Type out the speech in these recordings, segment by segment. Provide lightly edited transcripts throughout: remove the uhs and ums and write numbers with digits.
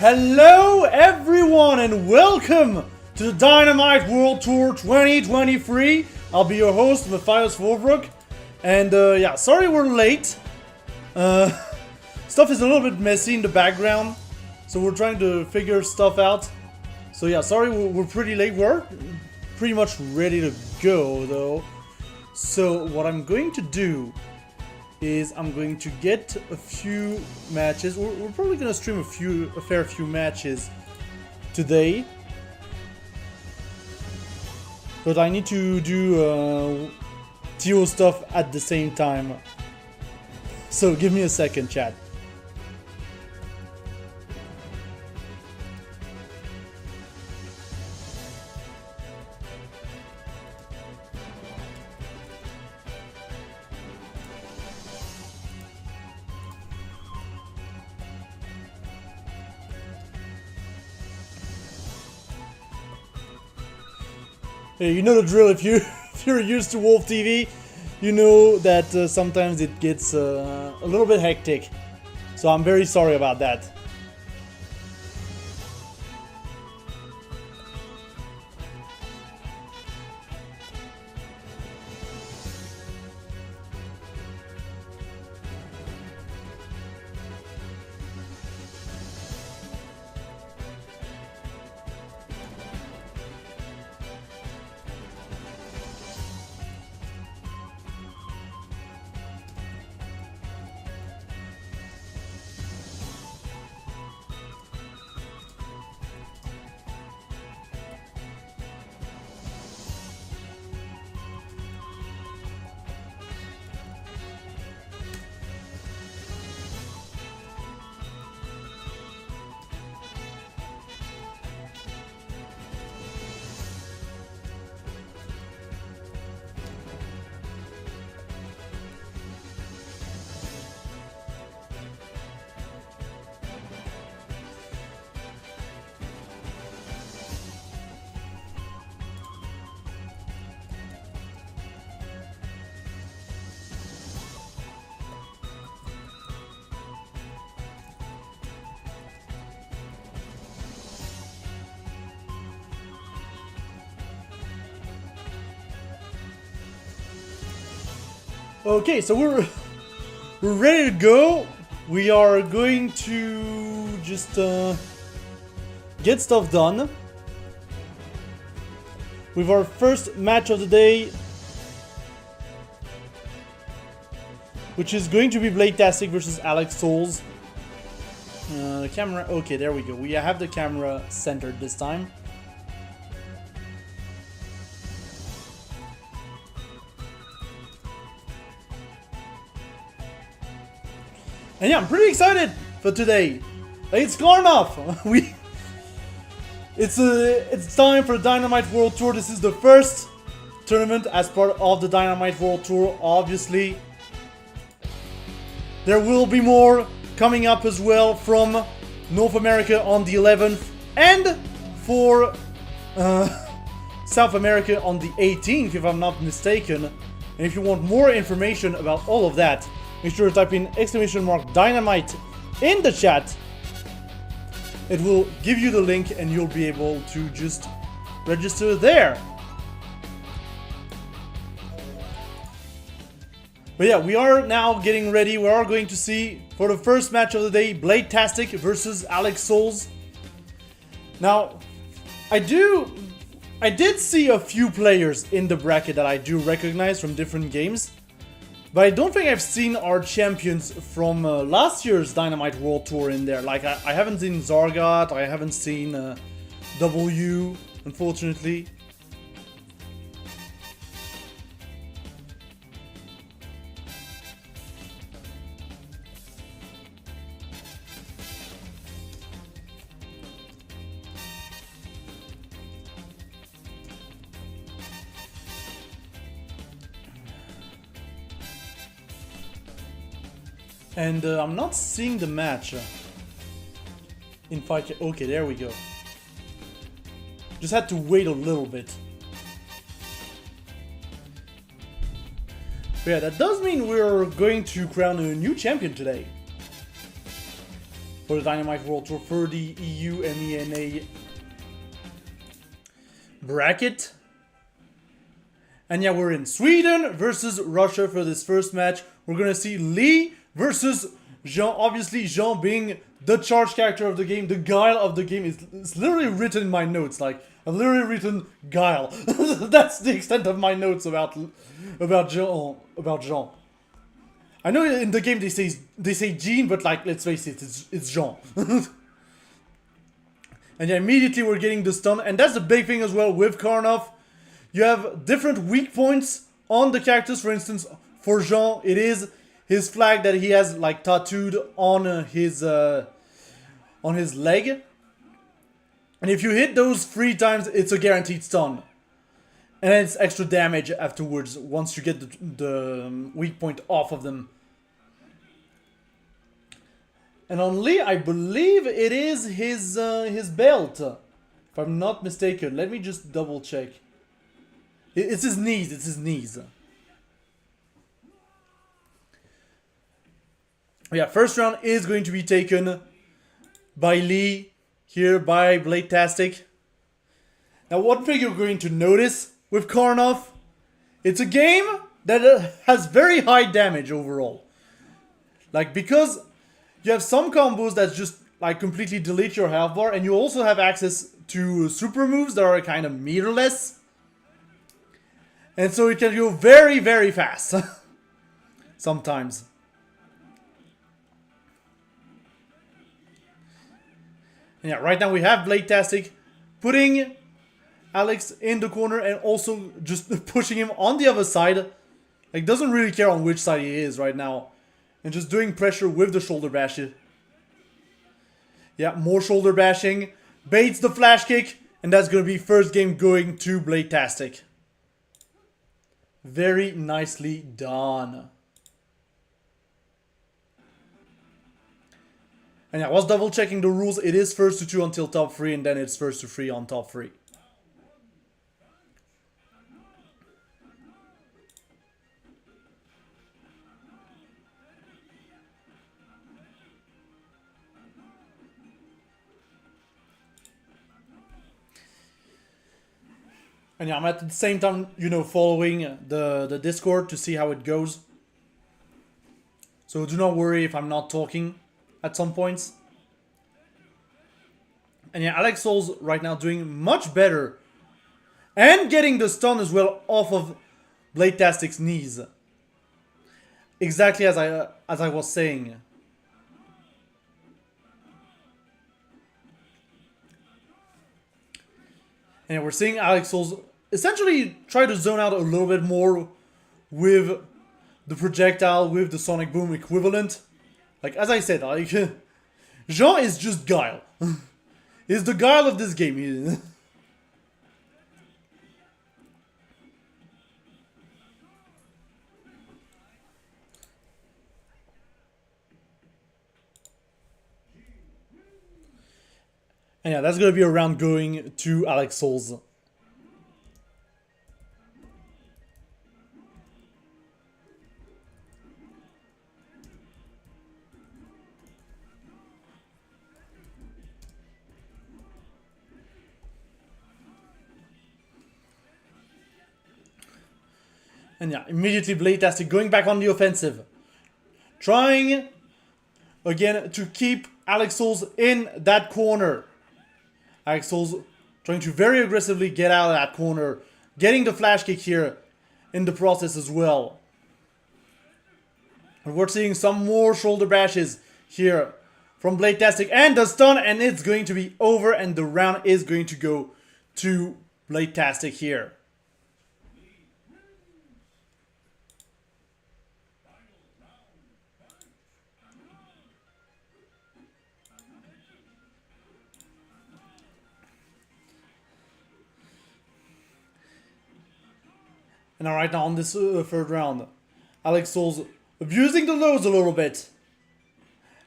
Hello everyone and welcome to the Dynamite World Tour 2023. I'll be your host, Mathias Wolfbrok. And yeah, sorry we're late. Stuff is a little bit messy in the background, so we're trying to figure stuff out. So yeah, sorry we're pretty late. We're pretty much ready to go though. So what I'm going to do is I'm going to get a few matches. We're probably gonna stream a fair few matches today, but I need to do TO stuff at the same time. So give me a second, chat. Hey, you know the drill. If you're used to WolfTV, you know that sometimes it gets a little bit hectic. So I'm very sorry about that. Okay, so we're ready to go. We are going to just get stuff done with our first match of the day, which is going to be Bladetastic versus Alex Souls. The camera, okay, there we go. We have the camera centered this time. And yeah, I'm pretty excited for today. It's Karnov. It's time for the Dynamite World Tour. This is the first tournament as part of the Dynamite World Tour. Obviously, there will be more coming up as well from North America on the 11th and for South America on the 18th, if I'm not mistaken. And if you want more information about all of that, make sure to type in !Dynamite in the chat. It will give you the link and you'll be able to just register there. But yeah, we are now getting ready. We are going to see for the first match of the day, Bladetastic versus Alex Souls. Now, I did see a few players in the bracket that I do recognize from different games. But I don't think I've seen our champions from last year's Dynamite World Tour in there. Like, I haven't seen Zargot, I haven't seen W, unfortunately. And I'm not seeing the match. In fact, okay, there we go. Just had to wait a little bit. But yeah, that does mean we're going to crown a new champion today. for the Dynamite World Tour for the EUMENA bracket. And yeah, we're in Sweden versus Russia for this first match. We're gonna see Lee versus Jean. Obviously, Jean being the charge character of the game, the guile of the game. It's literally written in my notes. Like, I've literally written guile. That's the extent of my notes about Jean. I know in the game they say Jean, but like, let's face it, it's Jean. And yeah, immediately we're getting the stun, and that's the big thing as well with Karnov. You have different weak points on the characters. For instance, for Jean, it is his flag that he has like tattooed on his leg. And if you hit those 3 times, it's a guaranteed stun. And it's extra damage afterwards once you get the weak point off of them. And on Lee, I believe it is his belt, if I'm not mistaken. Let me just double check. It's his knees. It's his knees. Yeah, first round is going to be taken by Lee here by Blade-tastic. Now, one thing you're going to notice with Karnov, it's a game that has very high damage overall. Like, because you have some combos that just like completely delete your health bar, and you also have access to super moves that are kind of meterless. And so it can go very, very fast. Sometimes. And yeah, right now we have Blade-tastic putting Alex in the corner and also just pushing him on the other side. Like, doesn't really care on which side he is right now. And just doing pressure with the shoulder bash. Yeah, more shoulder bashing. Baits the flash kick. And that's going to be first game going to Blade-tastic. Very nicely done. And yeah, I was double checking the rules. It is first to 2 until top 3, and then it's first to 3 on top 3. And yeah, I'm at the same time, you know, following the Discord to see how it goes. So do not worry if I'm not talking at some points. And yeah, Alex Souls right now doing much better. And getting the stun as well off of Blade-tastic's knees. Exactly as I was saying. And we're seeing Alex Souls essentially try to zone out a little bit more with the projectile, with the sonic boom equivalent. Like, as I said, like, Jean is just guile. He's the guile of this game. And yeah, that's going to be a round going to Alex Souls. And yeah, immediately Blade-tastic going back on the offensive. Trying, again, to keep Alex Souls in that corner. Alex Souls trying to very aggressively get out of that corner. Getting the flash kick here in the process as well. And we're seeing some more shoulder bashes here from Blade-tastic. And the stun, and it's going to be over. And the round is going to go to Blade-tastic here. And right now on this third round, Alex Souls abusing the lows a little bit.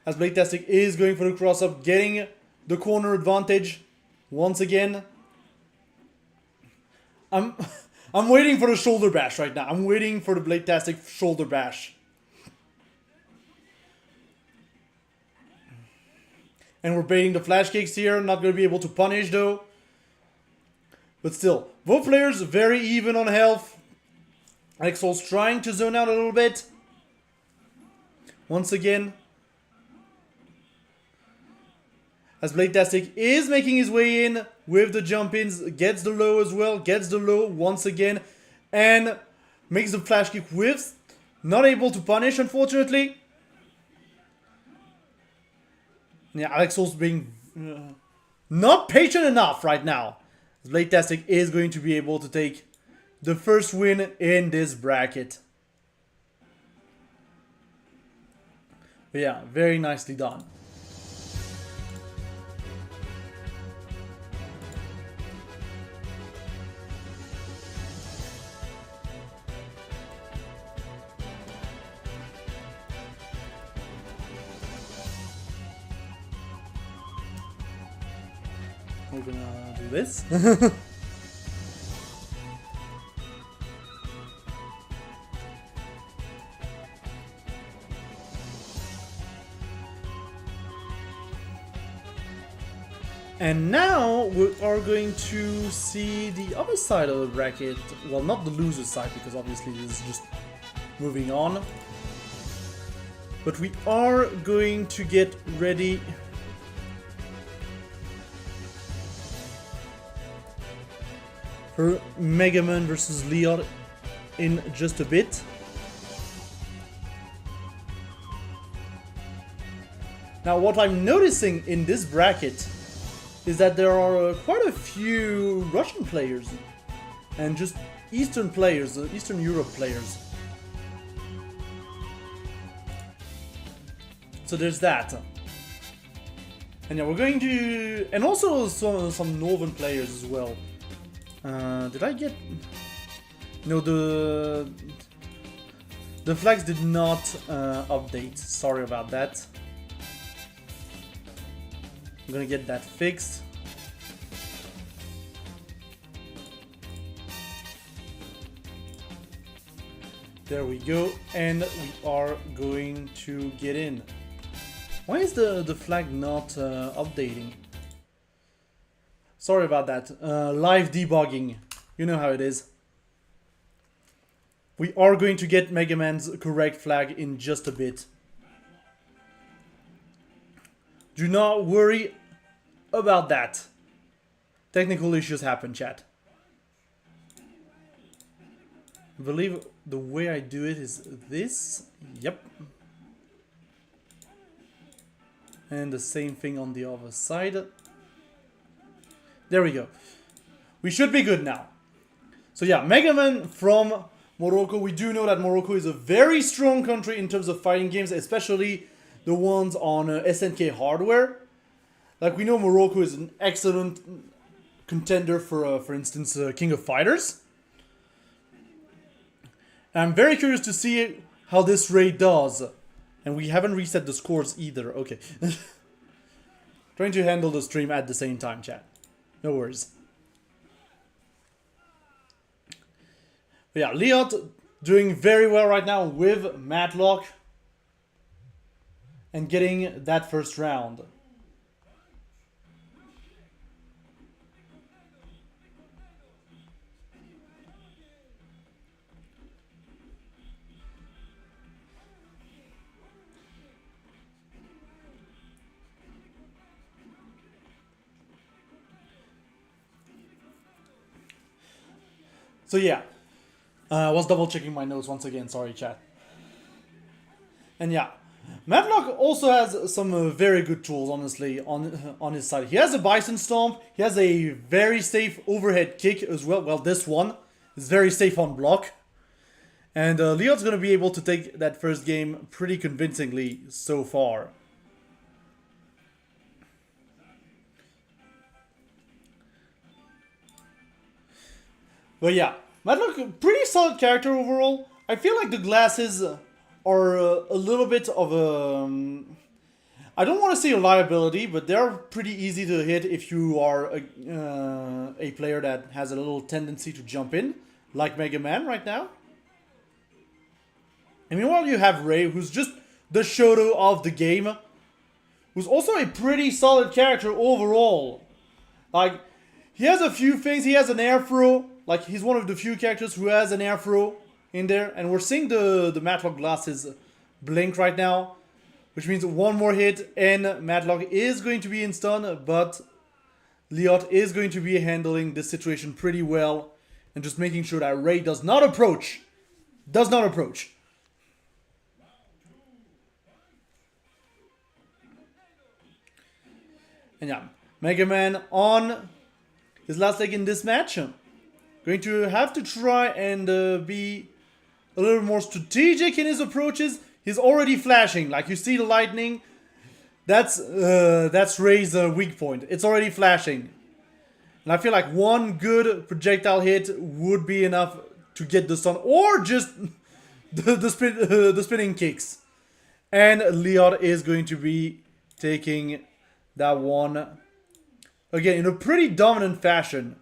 As Blade-tastic is going for the cross-up, getting the corner advantage once again. I'm waiting for the shoulder bash right now. I'm waiting for the Blade-tastic shoulder bash. And we're baiting the flash kicks here. Not going to be able to punish though. But still, both players very even on health. Alex Souls trying to zone out a little bit. Once again. As Bladetastic is making his way in with the jump-ins. Gets the low as well. Gets the low once again. And makes the flash kick whiffs. Not able to punish, unfortunately. Yeah, Alex Souls being not patient enough right now. Bladetastic is going to be able to take the first win in this bracket. But yeah, very nicely done. We're gonna do this. And now we are going to see the other side of the bracket. Well, not the loser's side, because obviously this is just moving on. But we are going to get ready for Mega Man versus Leon in just a bit. Now, what I'm noticing in this bracket is that there are quite a few Russian players and just Eastern players, Eastern Europe players. So there's that. And yeah, we're going to... and also some Northern players as well. Did I get... no, the flags did not update. Sorry about that. I'm gonna get that fixed. There we go, and we are going to get in. Why is the flag not updating? Sorry about that. Live debugging. You know how it is. We are going to get Mega Man's correct flag in just a bit. Do not worry about that. Technical issues happen, chat. I believe the way I do it is this. Yep. And the same thing on the other side. There we go. We should be good now. So yeah, Mega Man from Morocco. We do know that Morocco is a very strong country in terms of fighting games, especially the ones on SNK hardware. Like, we know Morocco is an excellent contender for instance, King of Fighters. And I'm very curious to see how this raid does. And we haven't reset the scores either. Okay. Trying to handle the stream at the same time, chat. No worries. But yeah, Leon doing very well right now with Matlock. And getting that first round. So yeah, I was double checking my notes once again, sorry chat. And yeah, Matlock also has some very good tools, honestly, on his side. He has a Bison Stomp, he has a very safe overhead kick as well. Well, this one is very safe on block. And Leon's going to be able to take that first game pretty convincingly so far. But yeah, Matlock, pretty solid character overall. I feel like the glasses are a little bit of a... I don't want to say a liability, but they're pretty easy to hit if you are a player that has a little tendency to jump in, like Mega Man right now. And meanwhile, you have Ray, who's just the Shoto of the game, who's also a pretty solid character overall. Like, he has a few things. He has an air throw. Like, he's one of the few characters who has an air throw in there. And we're seeing the Matlock glasses blink right now, which means one more hit and Matlock is going to be in stun, but Liot is going to be handling this situation pretty well and just making sure that Ray does not approach. Does not approach. And yeah, Mega Man on his last leg in this match. Going to have to try and be a little more strategic in his approaches. He's already flashing. Like, you see the lightning. That's Ray's weak point. It's already flashing. And I feel like one good projectile hit would be enough to get the stun. Or just the spinning kicks. And Liot is going to be taking that one. Again, in a pretty dominant fashion.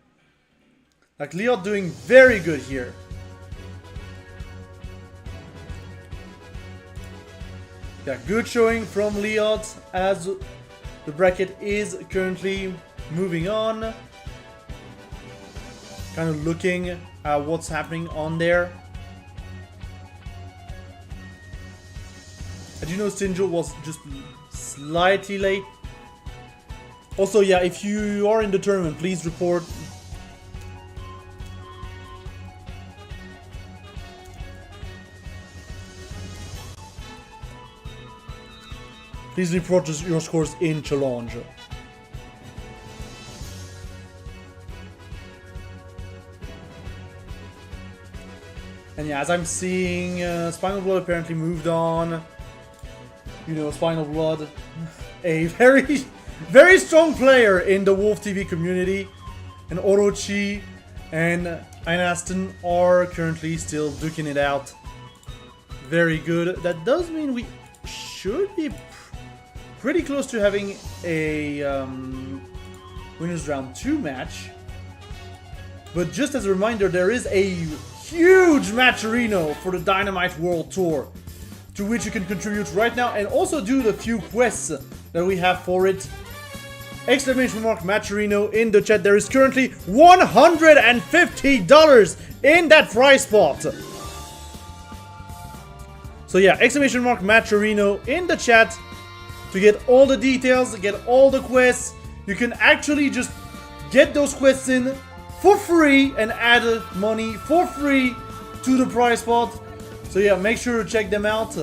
Like, Liot doing very good here. Yeah, good showing from Liot as the bracket is currently moving on. Kind of looking at what's happening on there. I do know Sinjo was just slightly late. Also, yeah, if you are in the tournament, please report. Please report your scores in challenge. And yeah, as I'm seeing, Spinal Blood apparently moved on. You know, Spinal Blood, a very strong player in the WolfTV community. And Orochi and Einaston are currently still duking it out. Very good. That does mean we should be pretty close to having a winners round 2 match. But just as a reminder, there is a huge matcherino for the Dynamite World Tour, to which you can contribute right now and also do the few quests that we have for it. Exclamation mark matcherino in the chat. There is currently $150 in that prize pot. So yeah, exclamation mark matcherino in the chat to get all the details, get all the quests. You can actually just get those quests in for free and add money for free to the prize pot. So yeah, make sure to check them out.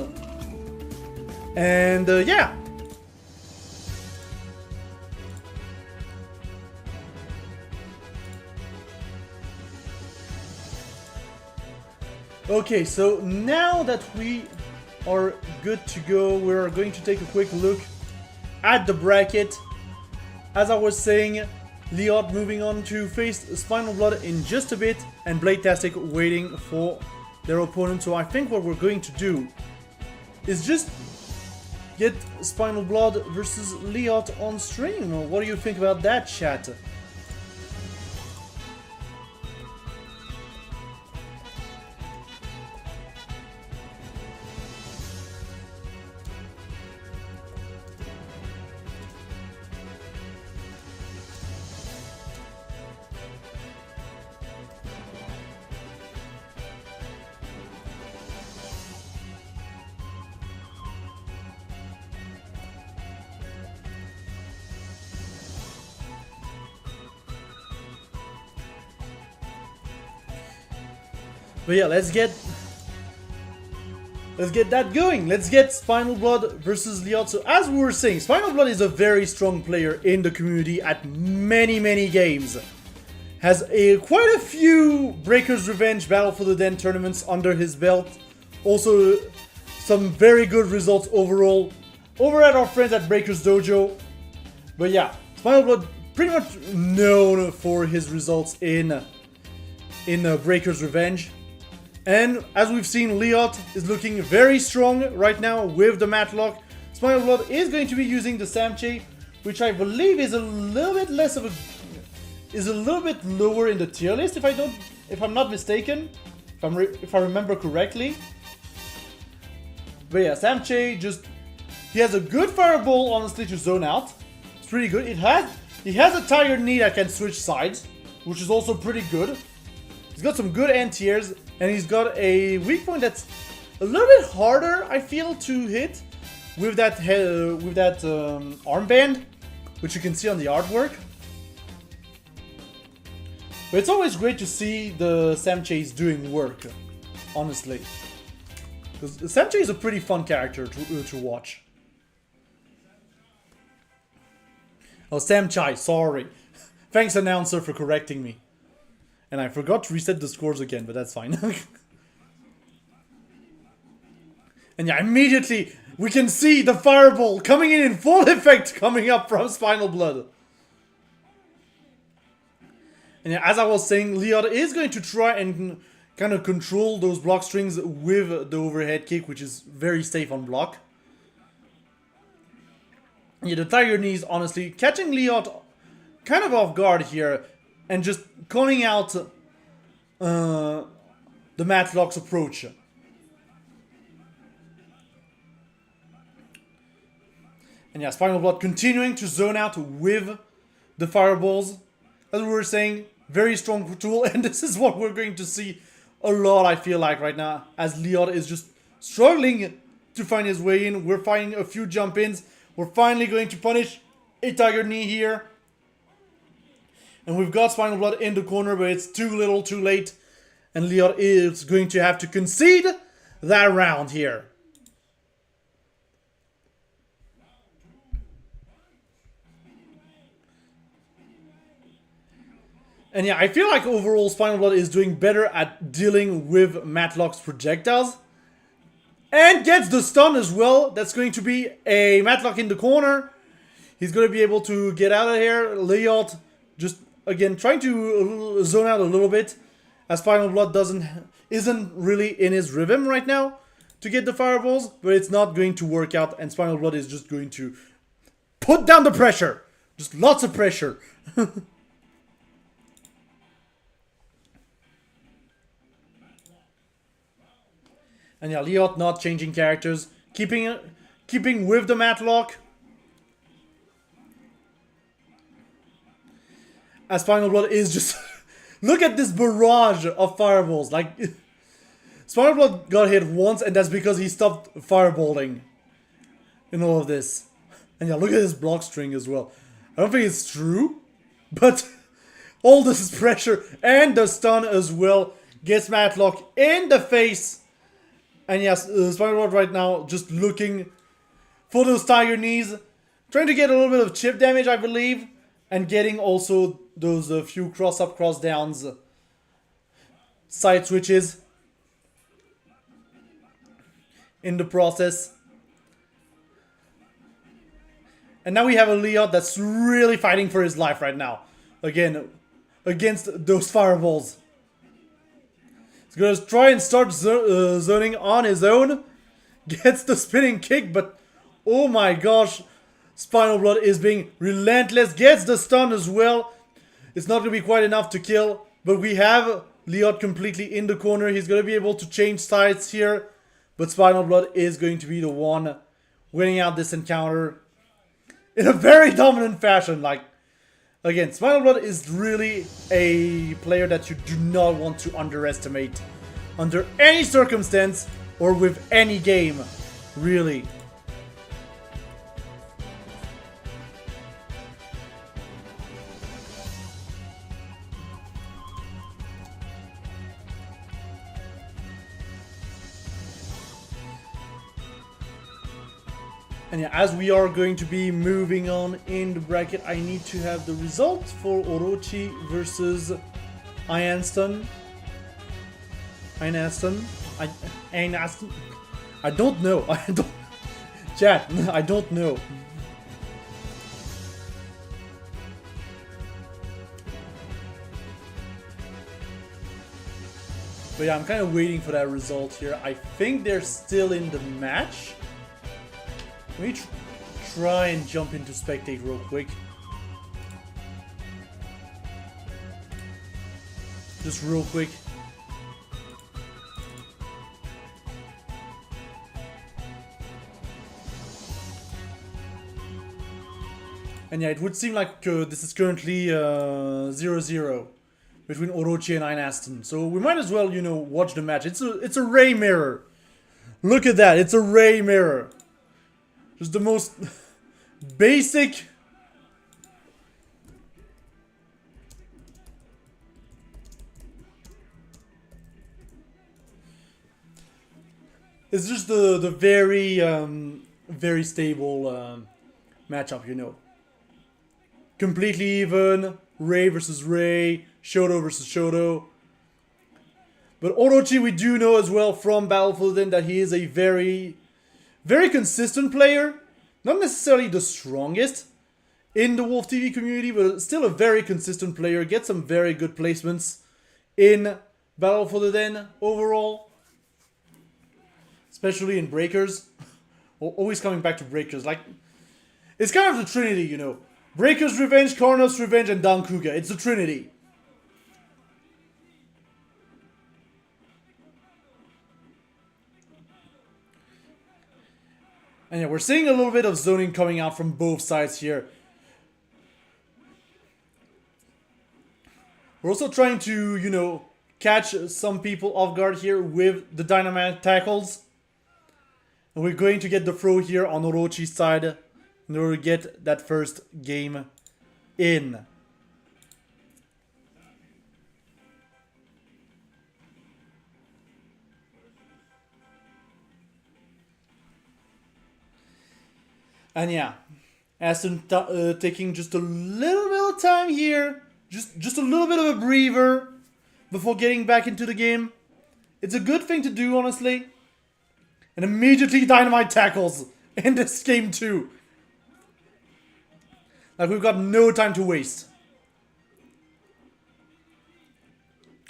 And yeah. Okay, so now that we are good to go, we're going to take a quick look at the bracket. As I was saying, Liot moving on to face Spinal Blood in just a bit, and Bladetastic waiting for their opponent. So I think what we're going to do is just get Spinal Blood versus Liot on stream. What do you think about that, chat? But yeah, let's get that going. Let's get Spinal Blood versus Liot. So as we were saying, Spinal Blood is a very strong player in the community at many games. Has quite a few Breaker's Revenge Battle for the Den tournaments under his belt. Also some very good results overall over at our friends at Breaker's Dojo. But yeah, Spinal Blood pretty much known for his results in Breaker's Revenge. And as we've seen, Liot is looking very strong right now with the Matlock. Spinal Blood is going to be using the Samche, which I believe is a little bit less of a... is a little bit lower in the tier list, if I'm not mistaken. If I remember correctly. But yeah, Samche just He has a good fireball, honestly, to zone out. It's pretty good. He has a tired knee that can switch sides, which is also pretty good. He's got some good anti-airs, and he's got a weak point that's a little bit harder, I feel, to hit with that armband, which you can see on the artwork. But it's always great to see the Sam Chase doing work, honestly. Because Sam Chase is a pretty fun character to watch. Oh, Sam Chai, sorry. Thanks, announcer, for correcting me. And I forgot to reset the scores again, but that's fine. And yeah, immediately we can see the fireball coming in full effect coming up from Spinal Blood. And yeah, as I was saying, Leod is going to try and kind of control those block strings with the overhead kick, which is very safe on block. Yeah, the Tiger Knees, honestly, catching Leod kind of off guard here and just calling out the Matlock's approach. And yeah, Spinal Blood continuing to zone out with the fireballs. As we were saying, very strong tool, and this is what we're going to see a lot, I feel like, right now, as Leod is just struggling to find his way in. We're finding a few jump-ins. We're finally going to punish a Tiger Knee here. And we've got Spinal Blood in the corner, but it's too little, too late. And Leod is going to have to concede that round here. And yeah, I feel like overall Spinal Blood is doing better at dealing with Matlock's projectiles. And gets the stun as well. That's going to be a Matlock in the corner. He's going to be able to get out of here. Leod just, again, trying to zone out a little bit. As Spinal Blood isn't really in his rhythm right now to get the fireballs. But it's not going to work out. And Spinal Blood is just going to put down the pressure. Just lots of pressure. And yeah, Leod not changing characters, keeping with the Matlock. As Spinal Blood is just look at this barrage of fireballs. Like Spinal Blood got hit once, and that's because he stopped fireballing in all of this. And yeah, look at this block string as well. I don't think it's true, but all this pressure and the stun as well gets Matlock in the face. And yes, Spinal Blood right now just looking for those Tiger Knees. Trying to get a little bit of chip damage, I believe. And getting also those few cross-up, cross-downs. Side switches. In the process. And now we have a Leod that's really fighting for his life right now. Again, against those fireballs. He's gonna try and start zoning on his own. Gets the spinning kick, but oh my gosh. Spinal Blood is being relentless. Gets the stun as well. It's not gonna be quite enough to kill. But we have Leod completely in the corner. He's gonna be able to change sides here. But Spinal Blood is going to be the one winning out this encounter. In a very dominant fashion. Like, again, Spinal Blood is really a player that you do not want to underestimate under any circumstance or with any game, really. And yeah, as we are going to be moving on in the bracket, I need to have the result for Orochi versus Einaston. I don't know. I don't. Chat, I don't know. But yeah, I'm kind of waiting for that result here. I think they're still in the match. Let me try and jump into spectate real quick. Just real quick. And yeah, it would seem like this is currently 0-0 between Orochi and Aston. So we might as well, you know, watch the match. It's a ray mirror. Look at that, it's a ray mirror. Just the most basic. It's just the very very stable matchup, you know. Completely even, Ray versus Ray, Shoto versus Shoto. But Orochi, we do know as well from Battlefield Then that he is a very consistent player. Not necessarily the strongest in the WolfTV community, but still a very consistent player. Gets some very good placements in Battlefield Then overall. Especially in Breakers. Always coming back to Breakers. Like, it's kind of the Trinity, you know. Breakers Revenge, Karnos Revenge, and Dankuga. It's the Trinity. And yeah, we're seeing a little bit of zoning coming out from both sides here. We're also trying to, you know, catch some people off guard here with the Dynamite tackles. And we're going to get the throw here on Orochi's side in order to get that first game in. And yeah, Aston taking just a little bit of time here. Just a little bit of a breather before getting back into the game. It's a good thing to do, honestly. And immediately Dynamite tackles in this game too. Like, we've got no time to waste.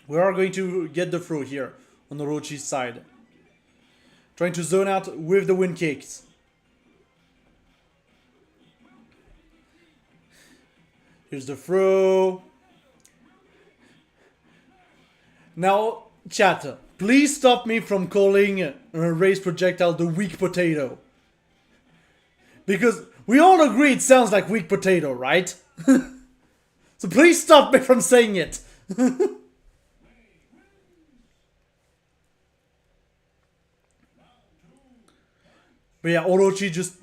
We are going to get the throw here on Orochi's side. Trying to zone out with the wind kicks. Here's the throw. Now, chat, please stop me from calling a raised projectile the weak potato. Because we all agree it sounds like weak potato, right? So please stop me from saying it. But yeah, Orochi just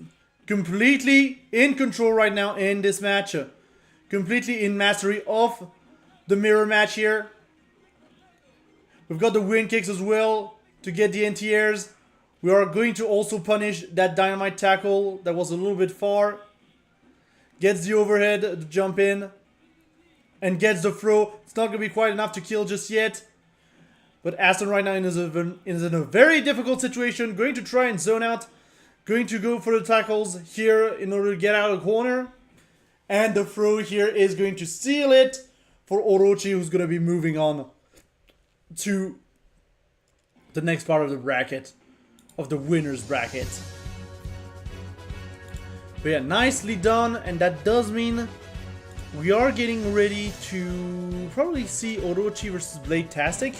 completely in control right now in this match. Completely in mastery of the mirror match here. We've got the wind kicks as well to get the anti-airs. We are going to also punish that Dynamite tackle that was a little bit far. Gets the overhead to jump in. And gets the throw. It's not going to be quite enough to kill just yet. But Aston right now is in a very difficult situation. Going to try and zone out. Going to go for the tackles here in order to get out of the corner. And the throw here is going to seal it for Orochi, who's going to be moving on to the next part of the bracket. Of the winner's bracket. But yeah, nicely done. And that does mean we are getting ready to probably see Orochi versus Blade-tastic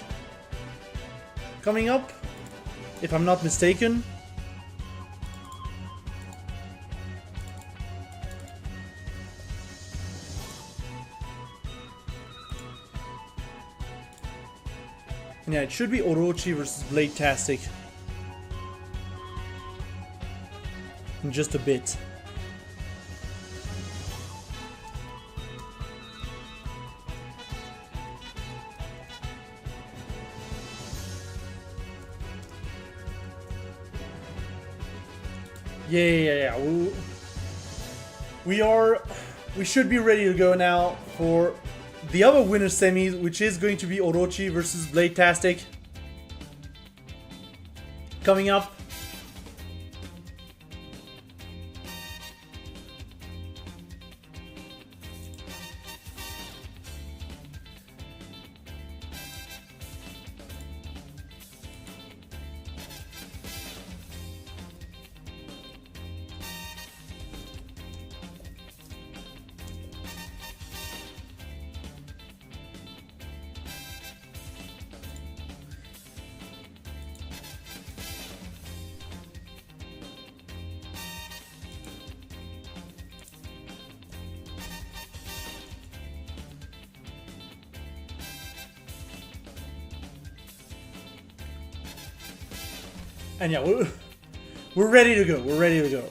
coming up, if I'm not mistaken. And yeah, it should be Orochi versus Blade-tastic in just a bit. Yeah. We should be ready to go now for the other winner semis, which is going to be Orochi versus Blade-tastic coming up. And yeah, we're ready to go. We're ready to go.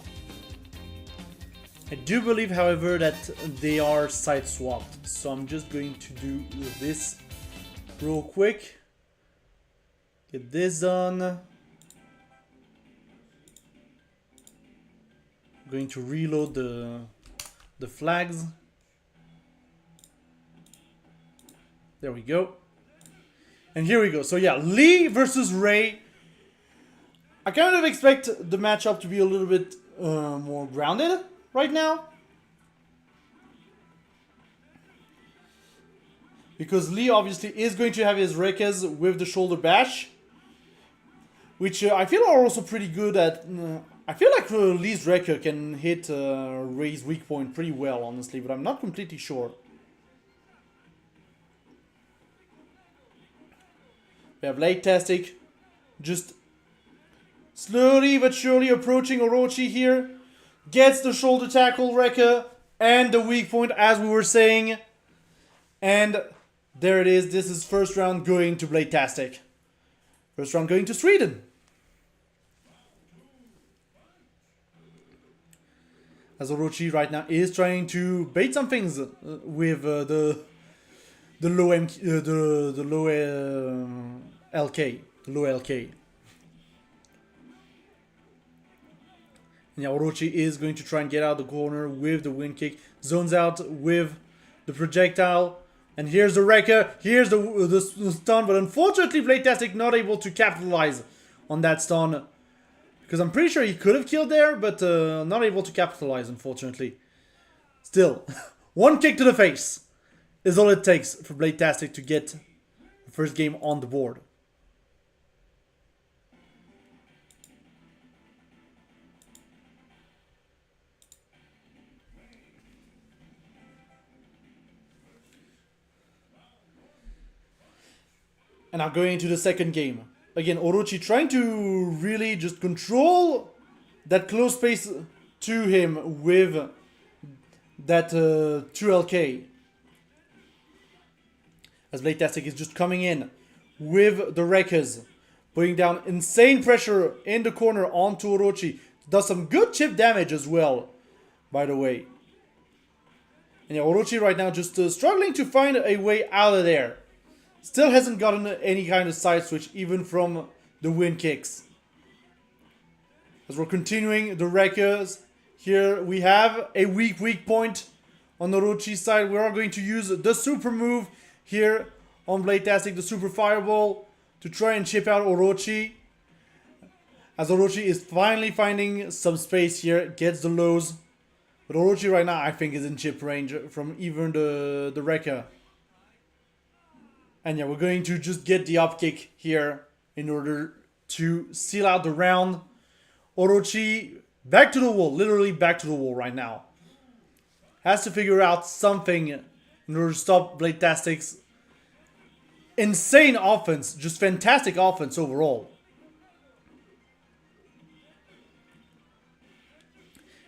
I do believe, however, that they are side swapped. So I'm just going to do this real quick. Get this done. I'm going to reload the flags. There we go. And here we go. So yeah, Lee versus Ray. I kind of expect the matchup to be a little bit more grounded right now. Because Lee obviously is going to have his Rekkas with the shoulder bash. Which I feel are also pretty good at... I feel like Lee's Rekka can hit Ray's weak point pretty well, honestly. But I'm not completely sure. We have Late-Tastic just slowly but surely approaching Orochi here. Gets the shoulder tackle Rekka and the weak point, as we were saying. And there it is. This is first round going to Blade-Tastic. First round going to Sweden. As Orochi right now is trying to bait some things with the low LK. The low LK. And yeah, Orochi is going to try and get out the corner with the wind kick. Zones out with the projectile. And here's the Rekka. Here's the stun. But unfortunately, Blade-Tastic not able to capitalize on that stun. Because I'm pretty sure he could have killed there. But not able to capitalize, unfortunately. Still, one kick to the face is all it takes for Blade-Tastic to get the first game on the board. And now going into the second game. Again, Orochi trying to really just control that close space to him with that 2LK. As Blade-Tastic is just coming in with the Rekkas. Putting down insane pressure in the corner onto Orochi. Does some good chip damage as well, by the way. And yeah, Orochi right now just struggling to find a way out of there. Still hasn't gotten any kind of side switch, even from the wind kicks. As we're continuing the Rekkas, here we have a weak point on Orochi's side. We are going to use the super move here on Blade-Tastic, the super fireball, to try and chip out Orochi. As Orochi is finally finding some space here, gets the lows. But Orochi right now, I think, is in chip range from even the Rekka. And yeah, we're going to just get the up kick here in order to seal out the round. Orochi back to the wall, literally back to the wall right now. Has to figure out something in order to stop Blade-Tastic's insane offense, just fantastic offense overall.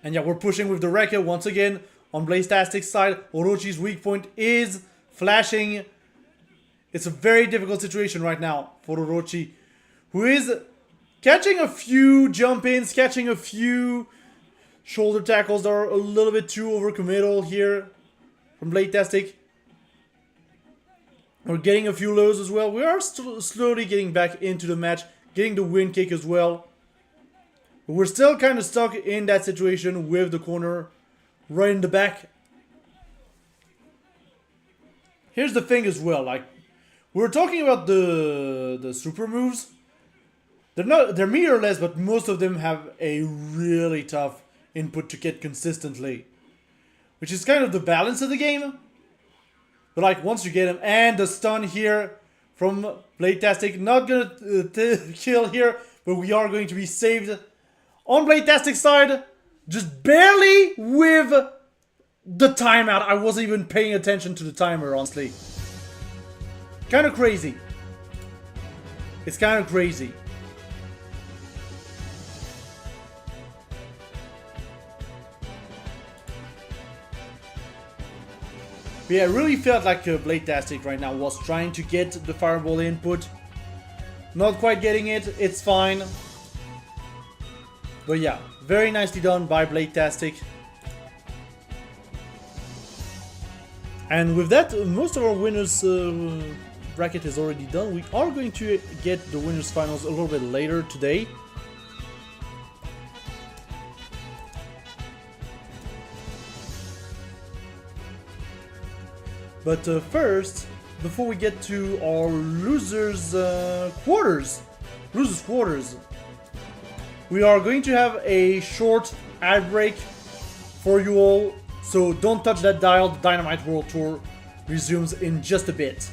And yeah, we're pushing with the Rekka once again on Blade-Tastic's side. Orochi's weak point is flashing. It's a very difficult situation right now for Orochi, who is catching a few jump-ins, catching a few shoulder tackles that are a little bit too overcommittal here from Blade-Tastic. We're getting a few lows as well. We are slowly getting back into the match, getting the wind kick as well. But we're still kind of stuck in that situation with the corner right in the back. Here's the thing as well, like, we're talking about the super moves. They're meterless, but most of them have a really tough input to get consistently. Which is kind of the balance of the game. But like, once you get him, and the stun here from Blade-Tastic, not gonna kill here, but we are going to be saved on Blade-Tastic's side. Just barely with the timeout. I wasn't even paying attention to the timer, honestly. Kind of crazy. It's kind of crazy. But yeah, I really felt like Blade-Tastic right now was trying to get the fireball input. Not quite getting it, it's fine. But yeah, very nicely done by Bladetastic. And with that, most of our winners bracket is already done. We are going to get the winners finals a little bit later today. But first, before we get to our losers quarters, we are going to have a short ad break for you all. So don't touch that dial. The Dynamite World Tour resumes in just a bit.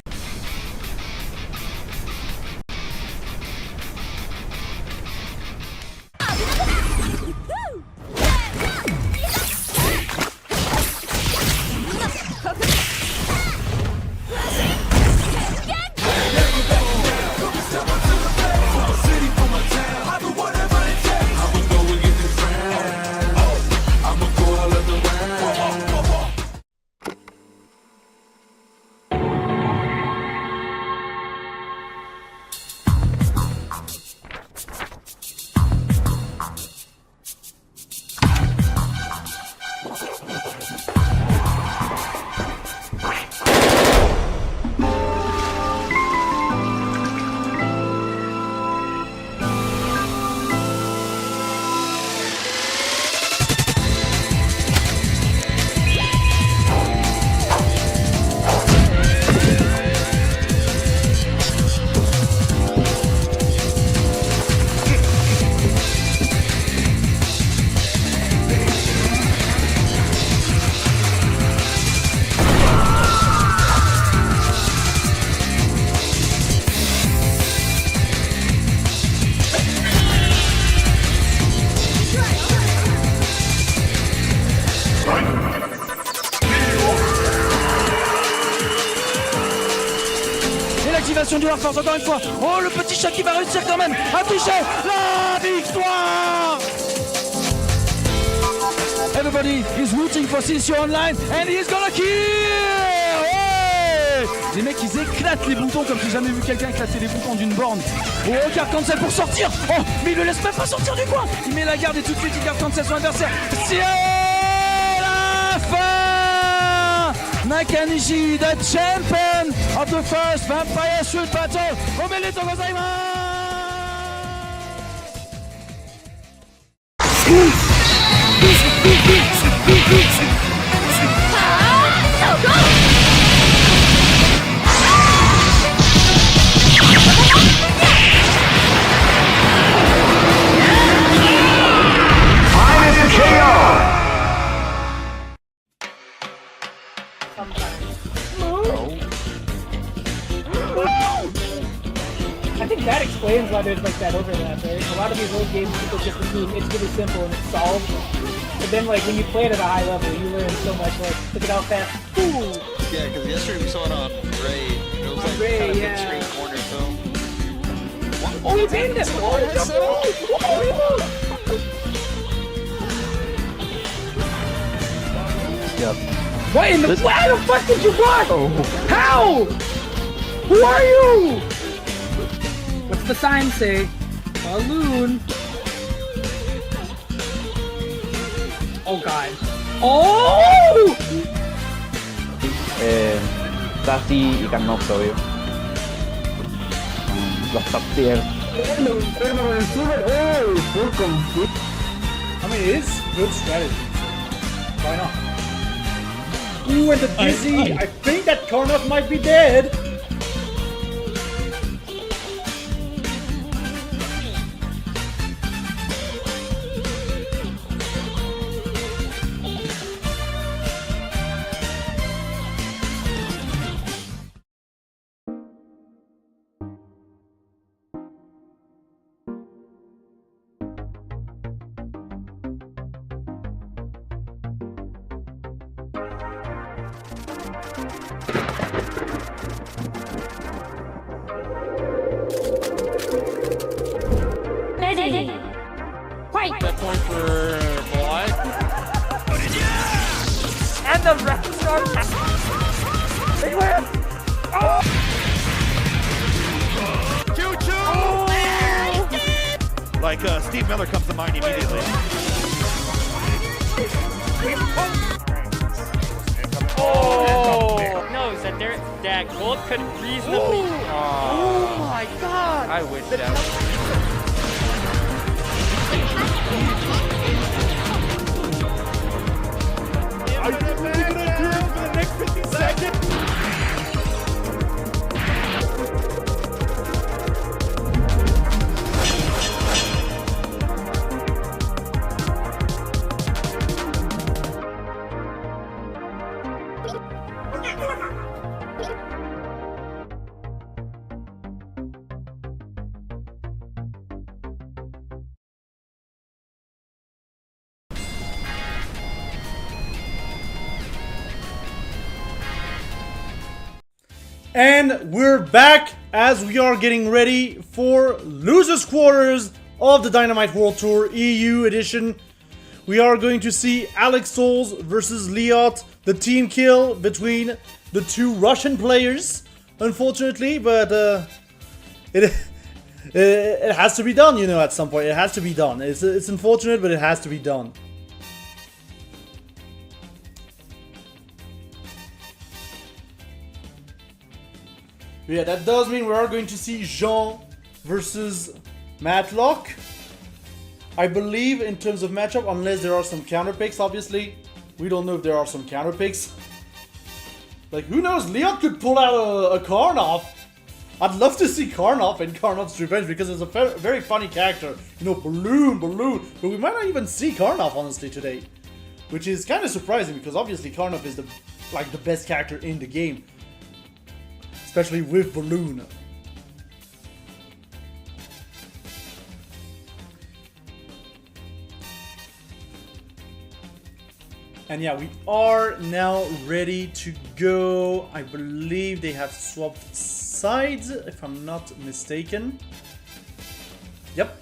Du Warforce encore une fois. Oh, le petit chat qui va réussir quand même à toucher la victoire. Everybody is rooting for CSU Online and he's gonna kill. Hey, les mecs ils éclatent les boutons comme j'ai jamais vu quelqu'un éclater les boutons d'une borne. Oh, carte cancel pour sortir. Oh, mais il le laisse même pas sortir du coin. Il met la garde et tout de suite il garde cancel son adversaire. C'est la fin. Nakanishi, the champion of the first Vampire Shoot Battle. Omedetou gozaimasu! I think that explains why there's like that overlap, right? A lot of these old games, people just assume it's really simple and it's solved. But then like when you play it at a high level, you learn so much. Like, look at how fast. Ooh. Yeah, because yesterday we saw it on Ray. It was like Ray, kind of yeah. big screen corner film. Oh, he made this! Yep. What in the? Where the fuck did you run? Oh. How? Who are you? What's the sign say? Balloon. Oh god. Oh! Sassy y Carnox, obvio. Los top tiers. I mean, it is good strategy. Why not? Ooh, and the dizzy. I think that Karnov might be dead. Ready. Fight. That point for Black. And the rest starts. They win. Oh! Choo-choo! Like Steve Miller comes to mind immediately. Oh! Knows that that gold could reasonably. Oh my god! I wish that. Are you really gonna do it for the next 50 seconds? And we're back as we are getting ready for losers quarters of the Dynamite World Tour EU edition. We are going to see Alex Souls versus Liot, the team kill between the two Russian players, unfortunately, but it has to be done, you know, at some point. It has to be done. It's unfortunate, but it has to be done. Yeah, that does mean we are going to see Jean versus Matlock. I believe in terms of matchup, unless there are some counter picks, obviously. We don't know if there are some counter picks. Like, who knows? Leon could pull out a Karnov. I'd love to see Karnov and Karnov's Revenge because it's a very funny character. You know, balloon. But we might not even see Karnov, honestly, today. Which is kind of surprising because obviously Karnov is the best character in the game. Especially with Balloon. And yeah, we are now ready to go. I believe they have swapped sides, if I'm not mistaken. Yep.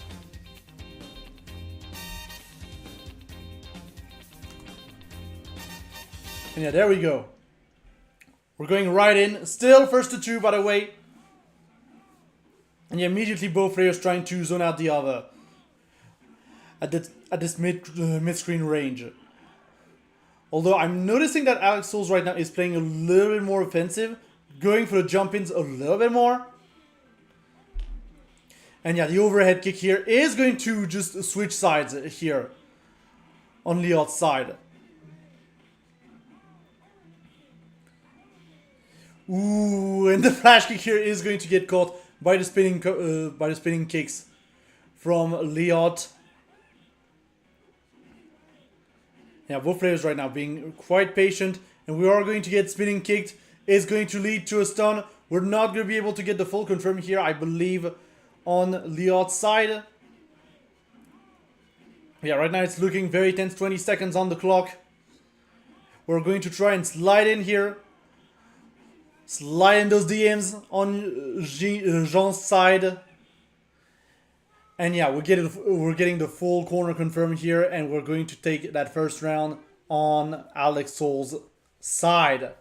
And yeah, there we go. We're going right in. Still first to two, by the way. And yeah, immediately both players trying to zone out the other. At this mid-screen range. Although I'm noticing that Alex Souls right now is playing a little bit more offensive. Going for the jump-ins a little bit more. And yeah, the overhead kick here is going to just switch sides here. On Liot's side. Ooh, and the flash kick here is going to get caught by the spinning kicks from Liot. Yeah, both players right now being quite patient, and we are going to get spinning kicked. Is going to lead to a stun. We're not going to be able to get the full confirm here, I believe, on Liot's side. Yeah, right now it's looking very tense. 20 seconds on the clock. We're going to try and slide in here. Slide in those DMs on Jean's side. And yeah, we're getting the full corner confirmed here, and we're going to take that first round on Alex Souls' side.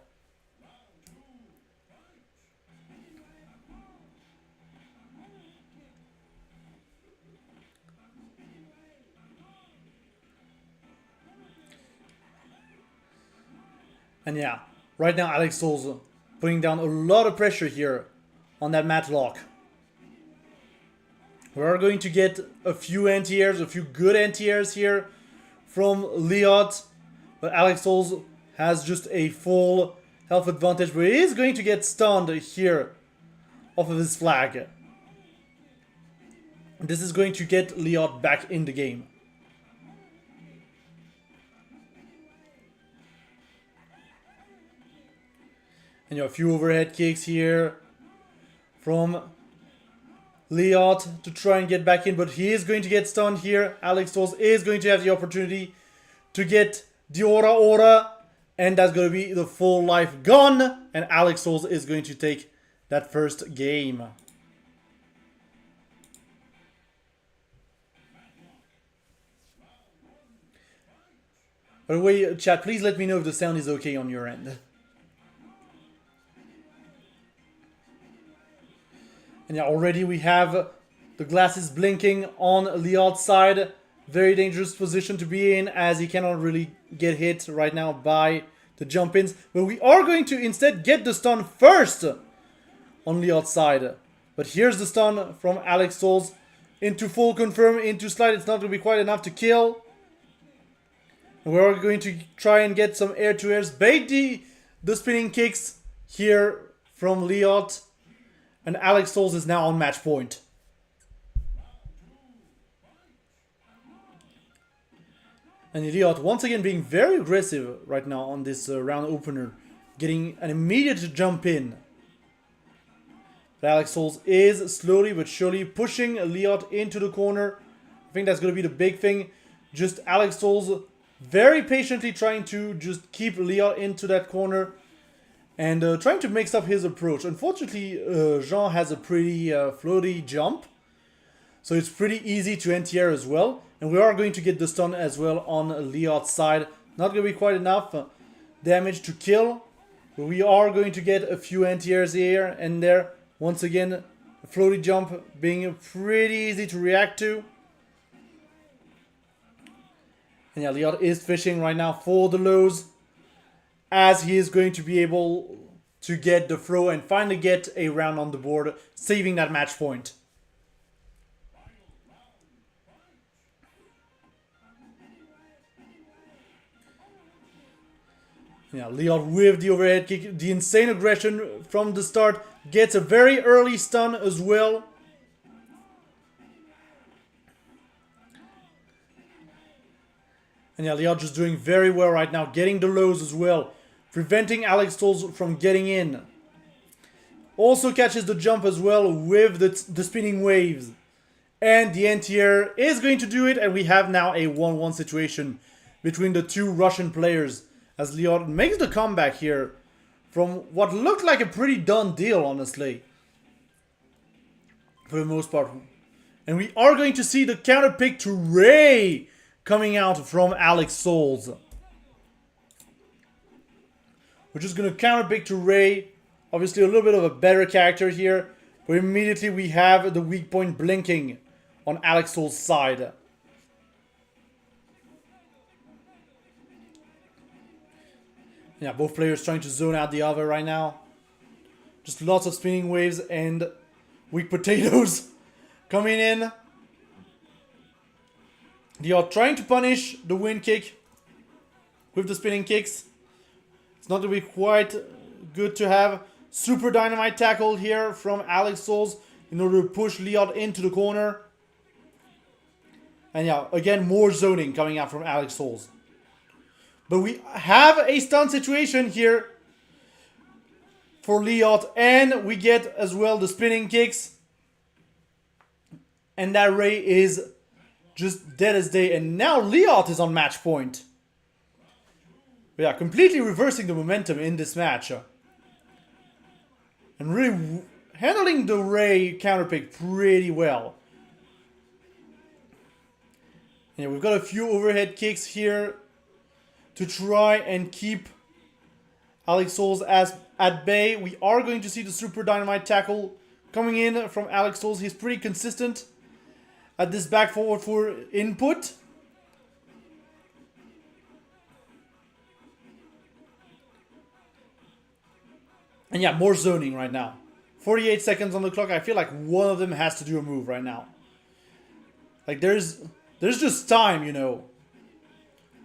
And yeah, right now Alex Souls putting down a lot of pressure here on that Matlock. We are going to get a few anti-airs, a few good anti-airs here from Liot. But Alex Souls has just a full health advantage, but he is going to get stunned here off of his flag. This is going to get Liot back in the game. And you have a few overhead kicks here from Liot to try and get back in, but he is going to get stunned here. Alex Souls is going to have the opportunity to get the Aura, and that's going to be the full life gone, and Alex Souls is going to take that first game. By the way, chat, please let me know if the sound is okay on your end. And yeah, already we have The glass is blinking on Liot's side. Very dangerous position to be in as he cannot really get hit right now by the jump-ins. But we are going to instead get the stun first on Liot's side. But here's the stun from Alex Souls into full confirm, into slide. It's not going to be quite enough to kill. And we're going to try and get some air-to-airs. Bait the spinning kicks here from Liot. And Alex Souls is now on match point. And Liot once again being very aggressive right now on this round opener. Getting an immediate jump in. But Alex Souls is slowly but surely pushing Liot into the corner. I think that's going to be the big thing. Just Alex Souls very patiently trying to just keep Liot into that corner. And trying to mix up his approach. Unfortunately, Jean has a pretty floaty jump. So it's pretty easy to anti-air as well. And we are going to get the stun as well on Liot's side. Not going to be quite enough damage to kill. But we are going to get a few anti-airs here and there. Once again, a floaty jump being pretty easy to react to. And yeah, Liot is fishing right now for the lows. As he is going to be able to get the throw and finally get a round on the board. Saving that match point. Yeah, Liot with the overhead kick, the insane aggression from the start, gets a very early stun as well. And yeah, Liot just doing very well right now, getting the lows as well, preventing Alex Souls from getting in. Also catches the jump as well with the spinning waves. And the anti-air is going to do it, and we have now a 1-1 situation between the two Russian players. As Liot makes the comeback here from what looked like a pretty done deal, honestly. For the most part. And we are going to see the counter pick to Ray coming out from Alex Souls. We're just going to counter pick to Ray. Obviously a little bit of a better character here. But immediately we have the weak point blinking on Alex Souls' side. Yeah, both players trying to zone out the other right now. Just lots of spinning waves and weak potatoes coming in. They are trying to punish the wind kick with the spinning kicks. It's not going to be quite good to have. Super Dynamite tackle here from Alex Souls in order to push Liot into the corner. And yeah, again, more zoning coming out from Alex Souls. But we have a stun situation here for Liot. And we get as well the spinning kicks. And that Ray is just dead as day. And now Liot is on match point. Yeah, completely reversing the momentum in this match. And really handling the Ray counterpick pretty well. Yeah, we've got a few overhead kicks here to try and keep Alex Souls at bay. We are going to see the Super Dynamite tackle coming in from Alex Souls. He's pretty consistent at this back forward for input. And yeah, more zoning right now. 48 seconds on the clock. I feel like one of them has to do a move right now. Like there's just time, you know.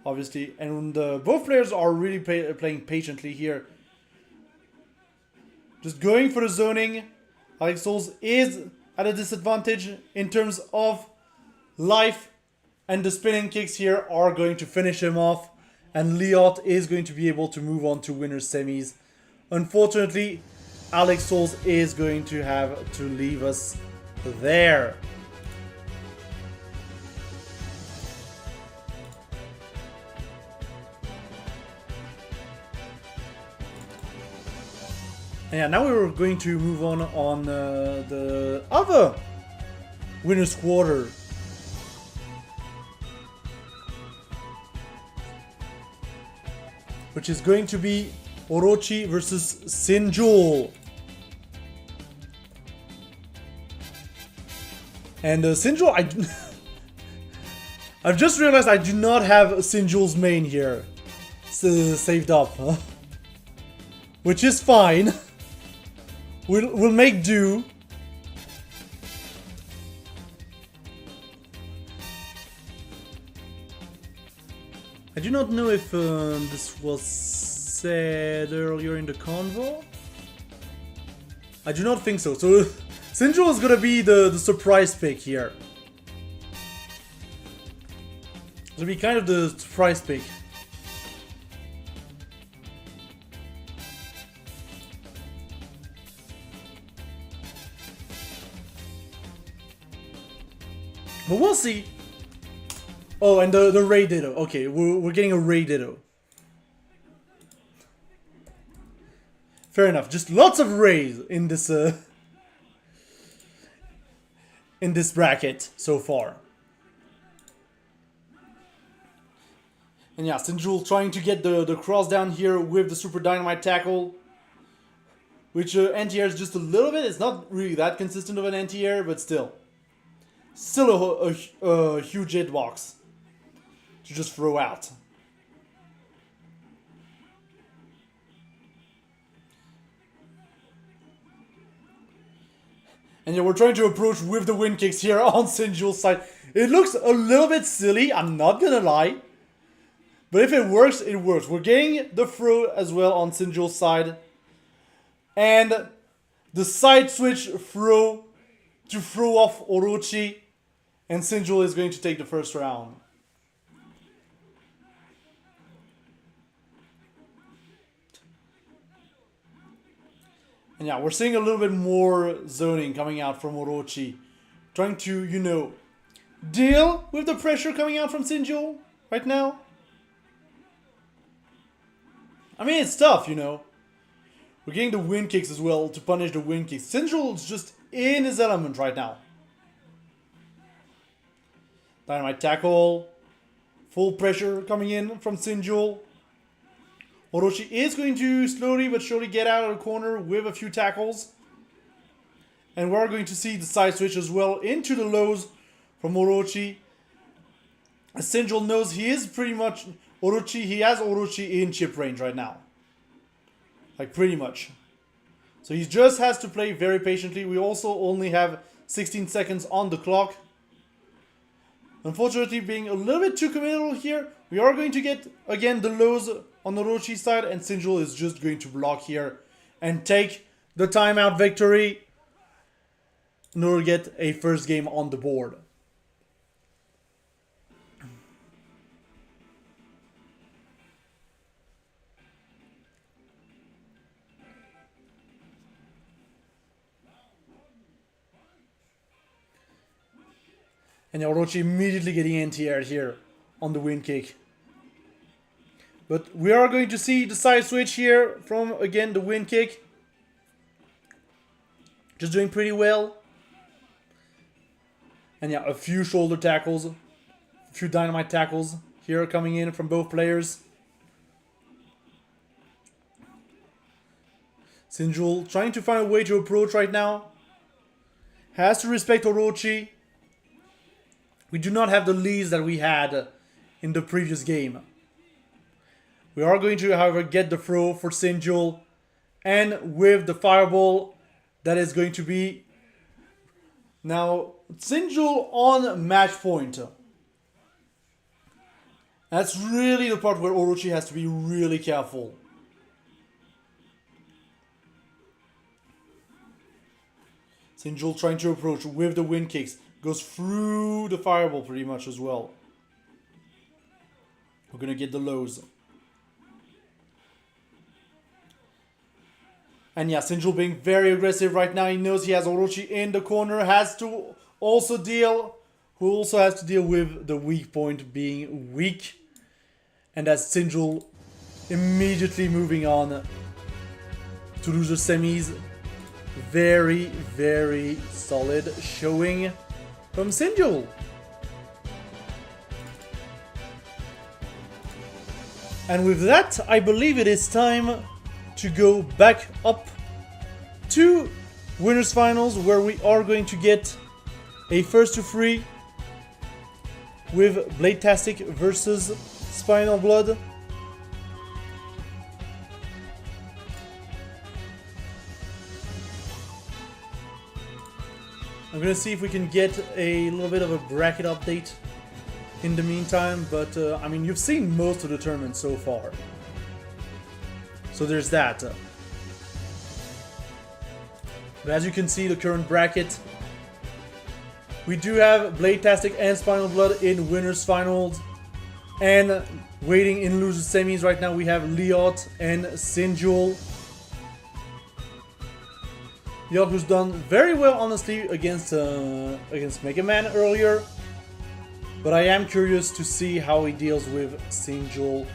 Obviously, and both players are really playing patiently here. Just going for the zoning. Alex Souls is at a disadvantage in terms of life. And the spinning kicks here are going to finish him off. And Liot is going to be able to move on to winner's semis. Unfortunately, Alex Souls is going to have to leave us there. And yeah, now we're going to move on the other winner's quarter. Which is going to be Orochi versus Sinjul. And Sinjul, I've just realized I do not have Sinjul's main here saved up, huh? Which is fine. We'll make do. I do not know if this was said earlier in the convo. I do not think so. So Sinjul is gonna be the surprise pick here. It'll be kind of the surprise pick. But we'll see. Oh, and the Ray Ditto. Okay, we're getting a Ray Ditto. Fair enough. Just lots of Rays in this bracket so far. And yeah, Sinjul trying to get the cross down here with the Super Dynamite tackle. Which anti-air is just a little bit. It's not really that consistent of an anti-air, but still. Still a huge hitbox to just throw out. And yeah, we're trying to approach with the wind kicks here on Sinjul's side. It looks a little bit silly, I'm not gonna lie. But if it works, it works. We're getting the throw as well on Sinjul's side. And the side switch throw to throw off Orochi. And Sinjul is going to take the first round. And yeah, we're seeing a little bit more zoning coming out from Orochi. Trying to, you know, deal with the pressure coming out from Sinjul right now. I mean, it's tough, you know. We're getting the wind kicks as well to punish the wind kicks. Sinjul is just in his element right now. Dynamite tackle. Full pressure coming in from Sinjul. Orochi is going to slowly but surely get out of the corner with a few tackles. And we're going to see the side switch as well into the lows from Orochi. As Sinjul knows he is pretty much Orochi. He has Orochi in chip range right now. Like pretty much. So he just has to play very patiently. We also only have 16 seconds on the clock. Unfortunately, being a little bit too committal here, we are going to get, again, the lows on Orochi's side, and Sinjul is just going to block here and take the timeout victory in order to get a first game on the board. And Orochi immediately getting anti-aired here on the wind kick. But we are going to see the side switch here from, again, the wind kick. Just doing pretty well. And yeah, a few shoulder tackles. A few dynamite tackles here coming in from both players. Sinjul trying to find a way to approach right now. Has to respect Orochi. We do not have the leads that we had in the previous game. We are going to, however, get the throw for Sinjul. And with the fireball, that is going to be now Sinjul on match point. That's really the part where Orochi has to be really careful. Sinjul trying to approach with the wind kicks. Goes through the fireball pretty much as well. We're gonna get the lows. And yeah, Sinjul being very aggressive right now. He knows he has Orochi in the corner. Has to also deal. Who also has to deal with the weak point being weak. And that's Sinjul immediately moving on to loser semis. Very, very solid showing from Sinjul. And with that, I believe it is time to go back up to winners finals, where we are going to get a first to 3 with Bladetastic versus Spinal Blood. I'm gonna see if we can get a little bit of a bracket update in the meantime, but I mean, you've seen most of the tournament so far. So there's that. But as you can see, the current bracket, we do have Bladetastic and Spinal Blood in winners finals, and waiting in losers semis right now we have Liot and Sinjul. Liot, who's done very well honestly against Mega Man earlier, but I am curious to see how he deals with Sinjul.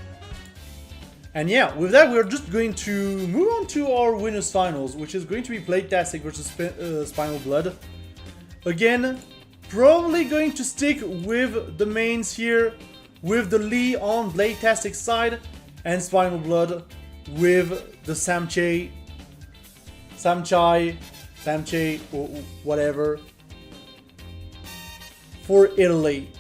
And yeah, with that, we're just going to move on to our winners finals, which is going to be Bladetastic versus Spinal Blood. Again, probably going to stick with the mains here, with the Lee on Bladetastic side, and Spinal Blood with the Samchai, or whatever, for Italy.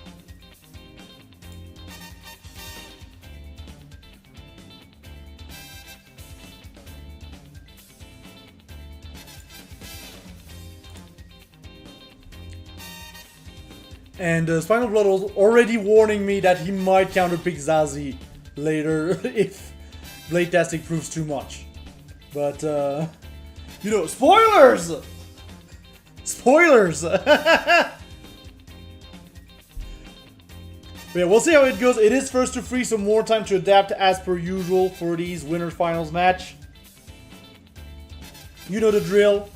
And Spinal Blood was already warning me that he might counterpick Zazie later if Bladetastic proves too much. But, you know, spoilers! Spoilers! But yeah, we'll see how it goes. It is first to 3, so more time to adapt as per usual for these winner finals match. You know the drill.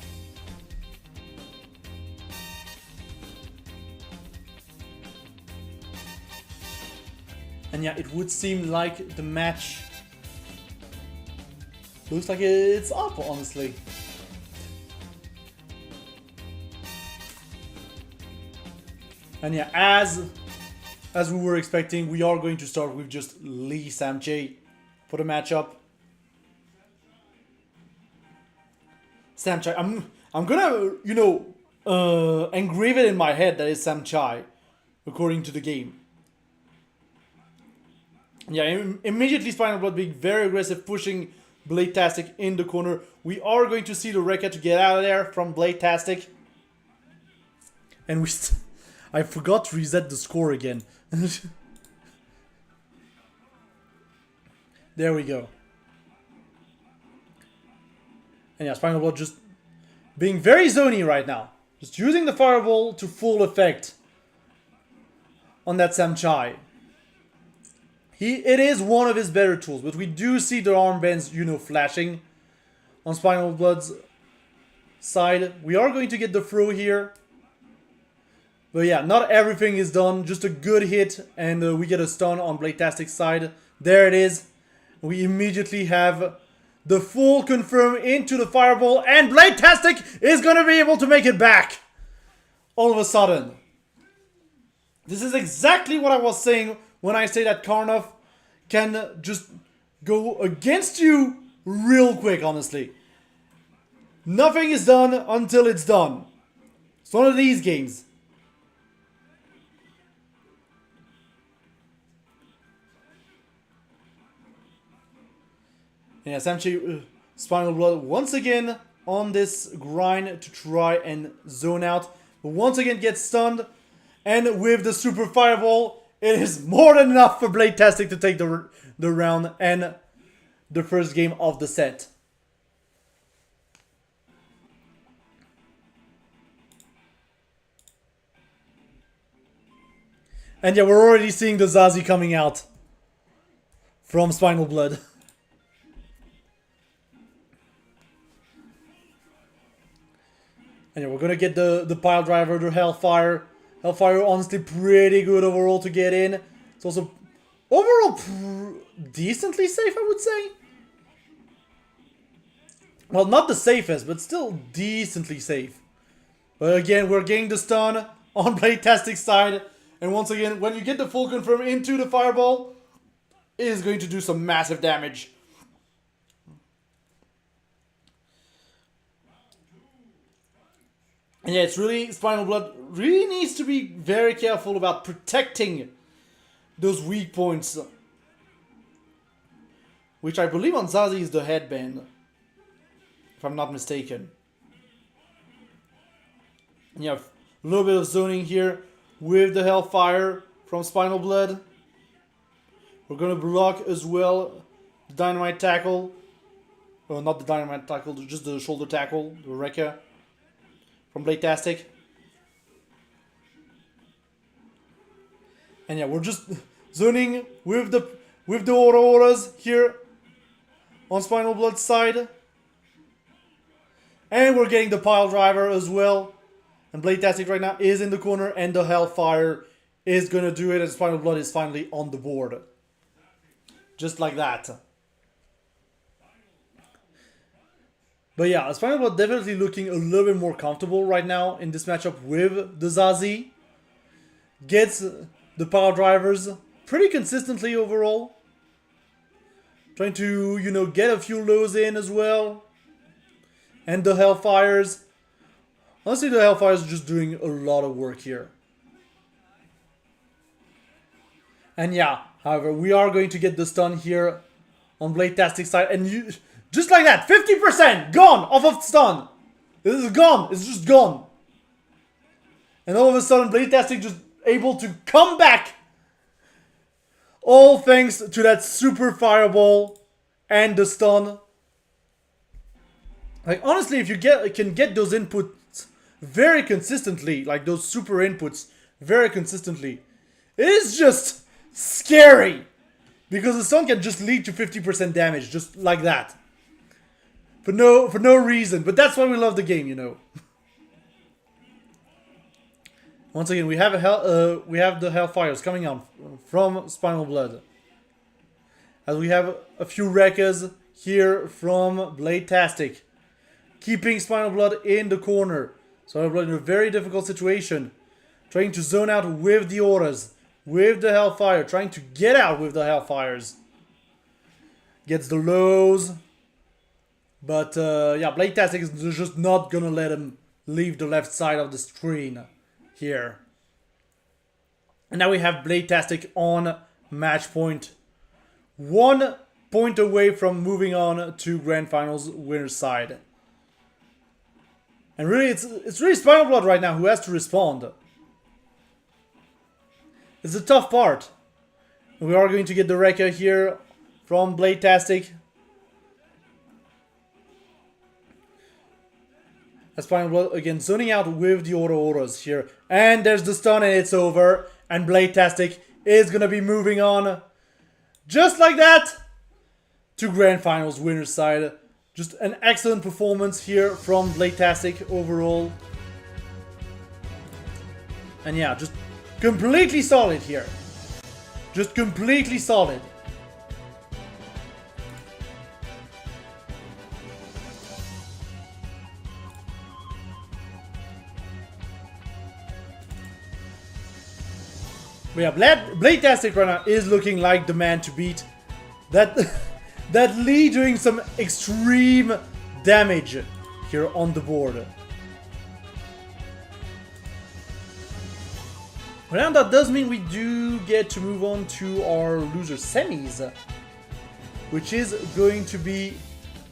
And yeah, it would seem like the match looks like it's up, honestly. And yeah, as we were expecting, we are going to start with just Lee Samchai for the matchup. Samchai, I'm gonna, you know, engrave it in my head that it's Samchai, according to the game. Yeah, immediately Spinal Blood being very aggressive, pushing Bladetastic in the corner. We are going to see the Rekka to get out of there from Bladetastic. And I forgot to reset the score again. There we go. And yeah, Spinal Blood just being very zony right now. Just using the Fireball to full effect on that Samchai. It is one of his better tools, but we do see the armbands, you know, flashing on Spinal Blood's side. We are going to get the throw here. But yeah, not everything is done. Just a good hit, and we get a stun on Bladetastic's side. There it is. We immediately have the full confirm into the Fireball, and Bladetastic is going to be able to make it back. All of a sudden. This is exactly what I was saying when I say that Karnov can just go against you real quick, honestly. Nothing is done until it's done. It's one of these games. Yeah, Samchai, Spinal Blood once again on this grind to try and zone out. But once again gets stunned. And with the Super Fireball, it is more than enough for Bladetastic to take the round and the first game of the set. And yeah, we're already seeing the Zazie coming out from Spinal Blood. And yeah, we're gonna get the pile driver, the Hellfire. Hellfire honestly pretty good overall to get in. It's also overall decently safe, I would say. Well, not the safest, but still decently safe. But again, we're getting the stun on Bladetastic's side. And once again, when you get the full confirm into the Fireball, it is going to do some massive damage. And yeah, it's really, Spinal Blood really needs to be very careful about protecting those weak points. Which I believe on Zazie is the headband, if I'm not mistaken. And yeah, a little bit of zoning here with the Hellfire from Spinal Blood. We're gonna block as well the Dynamite tackle. Well, not the Dynamite tackle, just the shoulder tackle, the Rekka from Bladetastic. And yeah, we're just zoning with the auras here on Spinal Blood's side. And we're getting the pile driver as well. And Bladetastic right now is in the corner, and the Hellfire is gonna do it, and Spinal Blood is finally on the board. Just like that. But yeah, Spinal Blood definitely looking a little bit more comfortable right now in this matchup with the Zazie. Gets the power drivers pretty consistently overall. Trying to, you know, get a few lows in as well. And the Hellfires. Honestly, the Hellfires are just doing a lot of work here. And yeah, however, we are going to get the stun here on Bladetastic's side. And you, just like that, 50% gone off of stun. This is gone. It's just gone. And all of a sudden, Bladetastic just able to come back. All thanks to that super fireball and the stun. Like, honestly, if you can get those inputs very consistently, like those super inputs very consistently, it is just scary. Because the stun can just lead to 50% damage, just like that. For no reason. But that's why we love the game, you know. Once again, we have the Hellfires coming out from Spinal Blood. As we have a few Rekkas here from Bladetastic. Keeping Spinal Blood in the corner. Spinal Blood in a very difficult situation. Trying to zone out with the auras. With the Hellfire. Trying to get out with the Hellfires. Gets the lows. But yeah, Bladetastic is just not gonna let him leave the left side of the screen. Here. And now we have Bladetastic on match point. 1 point away from moving on to Grand Finals winner's side. And really, it's really Spinal Blood right now who has to respond. It's the tough part. We are going to get the Rekka here from Bladetastic. As Spinal Blood again zoning out with the auras here. And there's the stun and it's over. And Bladetastic is going to be moving on. Just like that. To Grand Finals winner's side. Just an excellent performance here from Bladetastic overall. And yeah, just completely solid here. Just completely solid. But yeah, Bladetastic right now is looking like the man to beat. That Lee doing some extreme damage here on the board. But now that does mean we do get to move on to our loser semis. Which is going to be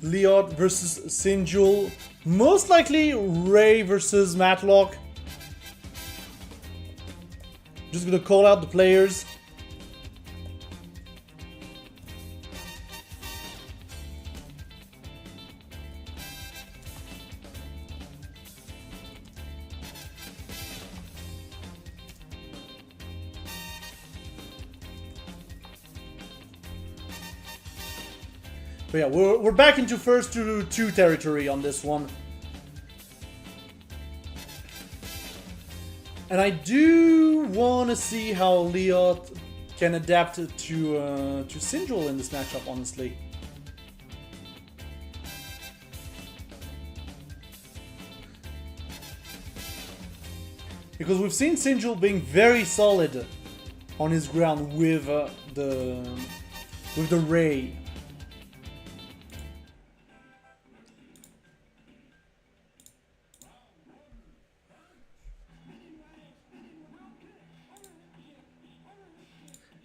Leod versus Sinjul. Most likely Ray versus Matlock. Just gonna call out the players. But yeah, we're back into first to 2 territory on this one. And I do want to see how Leod can adapt to Sinjul in this matchup, honestly. Because we've seen Sinjul being very solid on his ground with the Ray.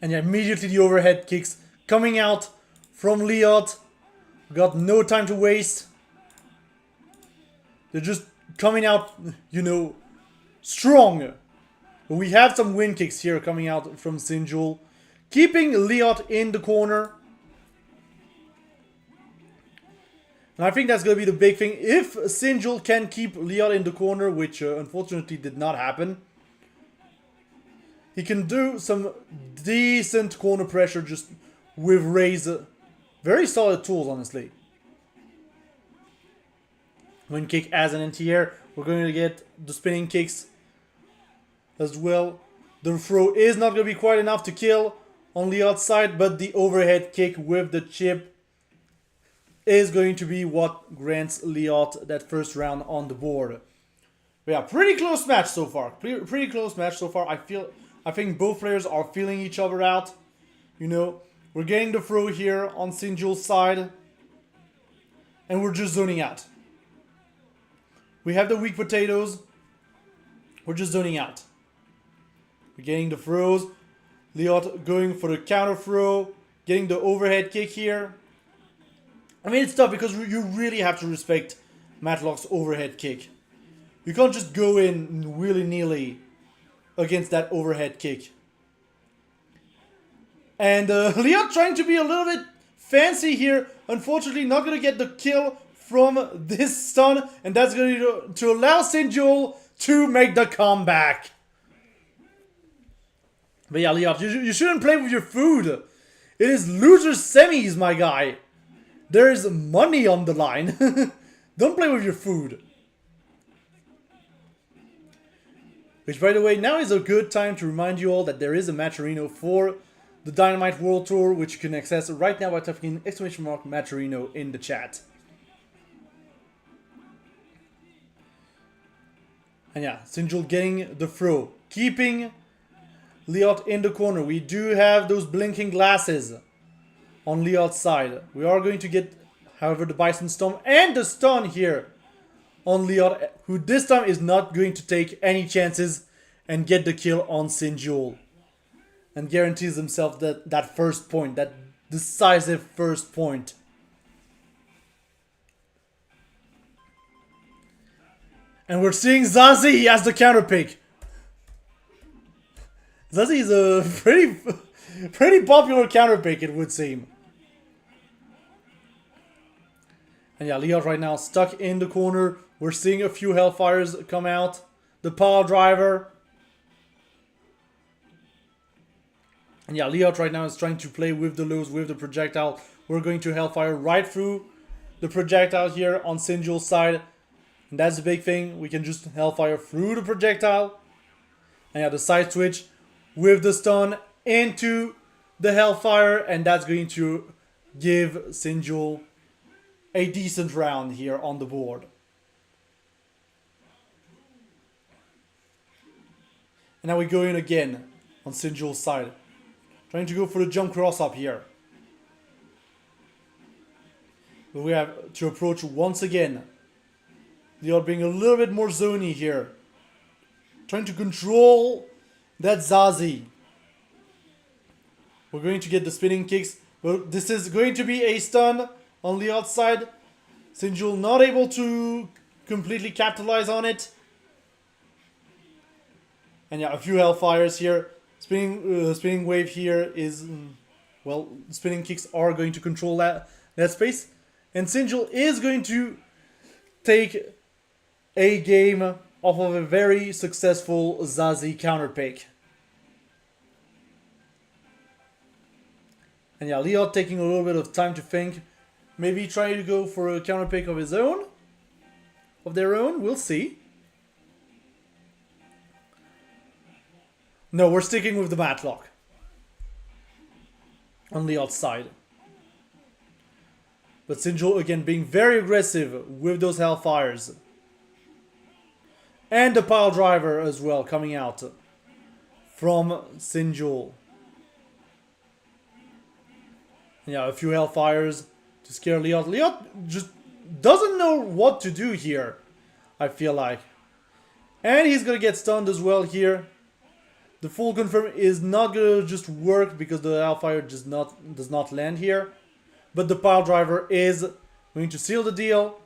And yeah, immediately the overhead kicks coming out from Liot. Got no time to waste. They're just coming out, you know, strong. But we have some wind kicks here coming out from Sinjul, keeping Liot in the corner. And I think that's going to be the big thing. If Sinjul can keep Liot in the corner, which unfortunately did not happen, he can do some decent corner pressure just with Ray's very solid tools, honestly. Wind kick as an anti-air. We're going to get the spinning kicks as well. The throw is not going to be quite enough to kill on the outside, but the overhead kick with the chip is going to be what grants Liot that first round on the board. But yeah, pretty close match so far. Pretty close match so far. I think both players are feeling each other out. You know, we're getting the throw here on Sinjul's side, and we're just zoning out. We have the weak potatoes. We're just zoning out. We're getting the throws. Liot going for the counter throw. Getting the overhead kick here. I mean, it's tough because you really have to respect Matlock's overhead kick. You can't just go in willy-nilly against that overhead kick. And Liot trying to be a little bit fancy here. Unfortunately, not going to get the kill from this stun, and that's going to allow Sinjul to make the comeback. But yeah, Liot, you shouldn't play with your food. It is loser semis, my guy. There is money on the line. Don't play with your food. Which, by the way, now is a good time to remind you all that there is a Matcherino for the Dynamite World Tour, which you can access right now by typing in !Matcherino in the chat. And yeah, Sinjul getting the throw. Keeping Liot in the corner. We do have those blinking glasses on Liot's side. We are going to get, however, the Bison Storm and the stun here on Liot, who this time is not going to take any chances and get the kill on Sinjul. And guarantees himself that first point, that decisive first point. And we're seeing Zazie as the counter pick. Zazie is a pretty popular counter pick, it would seem. And yeah, Liot right now stuck in the corner. We're seeing a few Hellfires come out. The power driver. And yeah, Liot right now is trying to play with the lows, with the projectile. We're going to Hellfire right through the projectile here on Sinjul's side. And that's the big thing. We can just Hellfire through the projectile. And yeah, the side switch with the stun into the Hellfire. And that's going to give Sinjul a decent round here on the board. And now we go in again on Sinjul's side. Trying to go for the jump cross up here. But we have to approach once again. Liot being a little bit more zony here. Trying to control that Zazie. We're going to get the spinning kicks. But this is going to be a stun on Liot's side. Sinjul not able to completely capitalize on it. And yeah, a few Hellfires here. Spinning wave here is, well, spinning kicks are going to control that space. And Sinjul is going to take a game off of a very successful Zazie counter pick. And yeah, Liot taking a little bit of time to think. Maybe trying to go for a counter pick of his own. Of their own, we'll see. No, we're sticking with the Matlock. On Liot's side. But Sinjul again being very aggressive with those Hellfires. And the pile driver as well coming out from Sinjul. Yeah, a few Hellfires to scare Liot. Liot just doesn't know what to do here, I feel like. And he's gonna get stunned as well here. the full confirm is not gonna just work because the Hellfire does not land here. But the pile driver is going to seal the deal.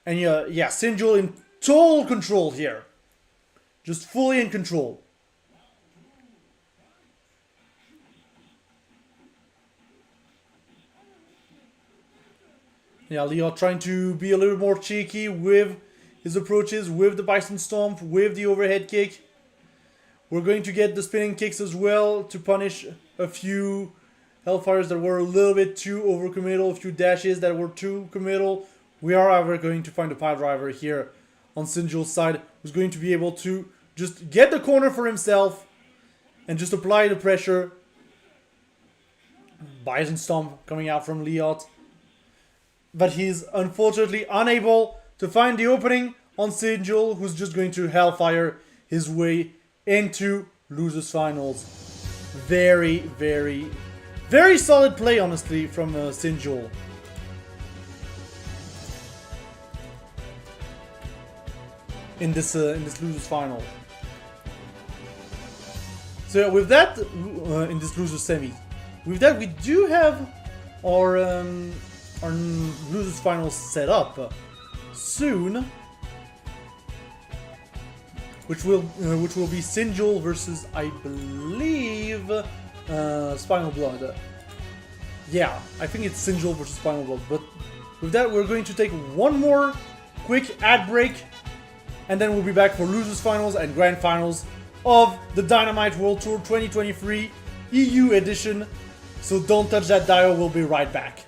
And yeah, Sinjul in total control here. Just fully in control. Yeah, Leo trying to be a little more cheeky with his approaches, with the Bison Stomp, with the overhead kick. We're going to get the spinning kicks as well to punish a few Hellfires that were a little bit too overcommittal, a few dashes that were too committal. We are, however, going to find a pile driver here on Sinjul's side, who's going to be able to just get the corner for himself and just apply the pressure. Bison Stomp coming out from Liot. But he's unfortunately unable to find the opening on Sinjul, who's just going to Hellfire his way into losers finals. Very, very, very solid play, honestly, from Sinjul. In this losers final. So with that, in this losers semi, with that we do have our losers finals set up soon, which will be Sinjul versus, I believe, Spinal Blood. Yeah, I think it's Sinjul versus Spinal Blood. But with that, we're going to take one more quick ad break, and then we'll be back for losers finals and grand finals of the Dynamite World Tour 2023 EU edition. So don't touch that dial. We'll be right back.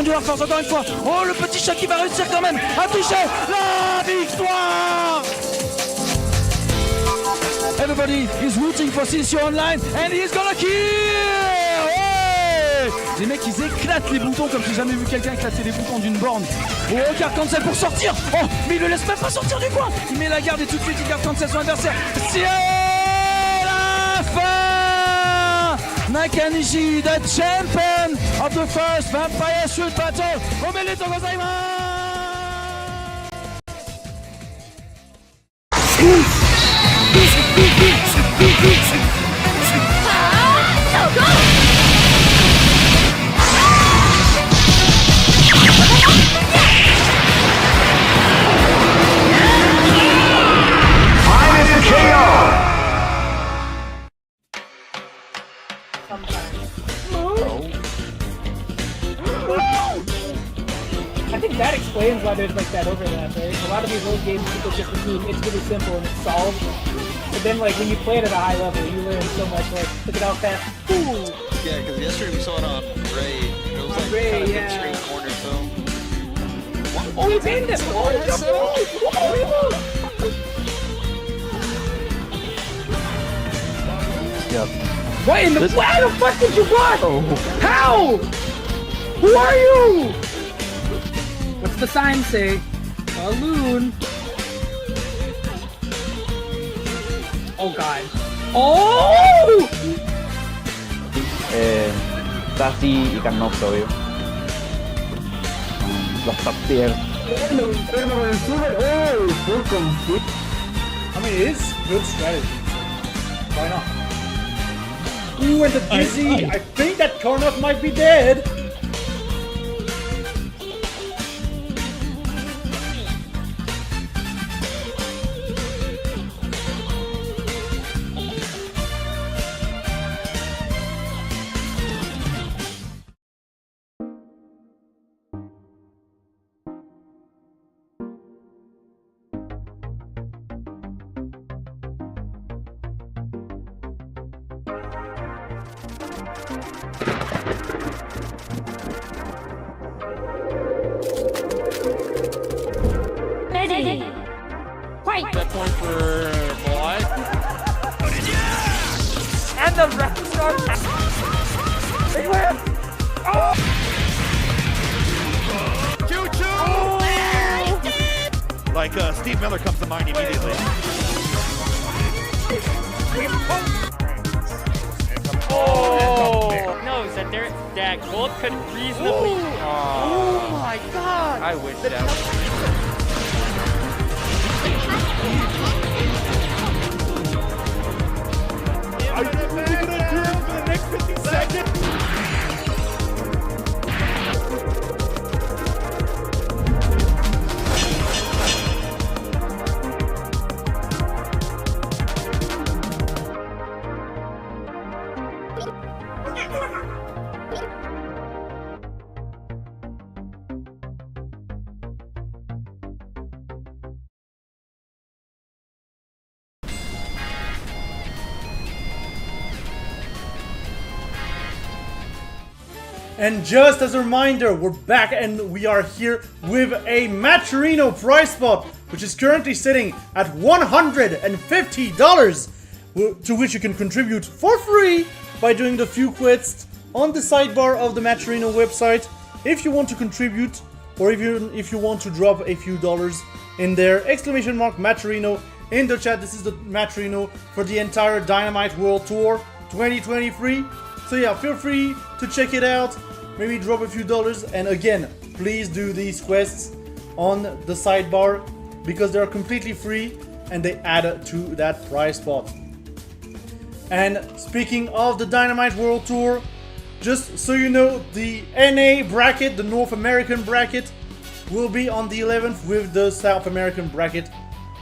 Du Warforce encore une fois. Oh, le petit chat qui va réussir quand même à toucher la victoire. Everybody is rooting for CSU Online and he's gonna kill. Ouais, les mecs ils éclatent les boutons comme j'ai jamais vu quelqu'un éclater les boutons d'une borne. Oh, garde cancel pour sortir. Oh, mais il le laisse même pas sortir du coin. Il met la garde et tout de suite il garde cancel son adversaire. C'est la fin. Nakanishi, the champion of the first Vampire Street Battle. Omelito gozaimasu! I think that explains why there's like that overlap, right? A lot of these old games, people just assume it's really simple and it's solved. But then like when you play it at a high level, you learn so much. Like, look at how fast. Ooh. Yeah, because yesterday we saw it on Ray. It was like Ray, kind of yeah. extreme corner film. Oh, he made it! Oh, he jumped Yep. What in the why the fuck did you block? How? Who are you? What's the sign say? A loon. Oh god. Oh! Sassy y Carnox, obvio. Los top tiers. I mean, it is good strategy. So why not? Ooh, and the dizzy. I think that Karnov might be dead. Ready. Fight. That point for boy. And the rest start. They win. Oh! Choo-choo! Like Steve Miller comes to mind immediately. Oh! Knows that that gold could reasonably. Oh my god! I wish that. Are you gonna endure for the next 50 seconds? And just as a reminder, we're back and we are here with a Matcherino prize spot, which is currently sitting at $150, to which you can contribute for free by doing the few quests on the sidebar of the Matcherino website. If you want to contribute, or if you want to drop a few dollars in there, exclamation mark Matcherino in the chat. This is the Matcherino for the entire Dynamite World Tour 2023. So yeah, feel free to check it out. Maybe drop a few dollars, and again, please do these quests on the sidebar because they are completely free and they add to that prize spot. And speaking of the Dynamite World Tour, just so you know, the NA bracket, the North American bracket, will be on the 11th with the South American bracket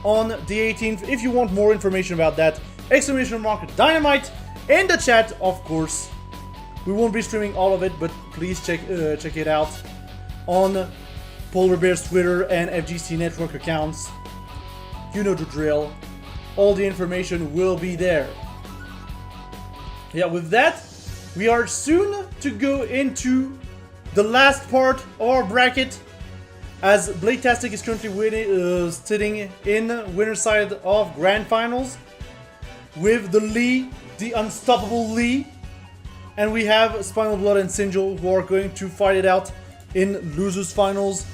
on the 18th. If you want more information about that, exclamation mark Dynamite in the chat, of course. We won't be streaming all of it, but please check it out on PolarBair's Twitter and FGC Network accounts. You know the drill. All the information will be there. Yeah, with that, we are soon to go into the last part of our bracket, as Bladetastic is currently sitting in winner's side of Grand Finals with the Lee, the unstoppable Lee. And we have Spinal Blood and Sinjul, who are going to fight it out in Losers Finals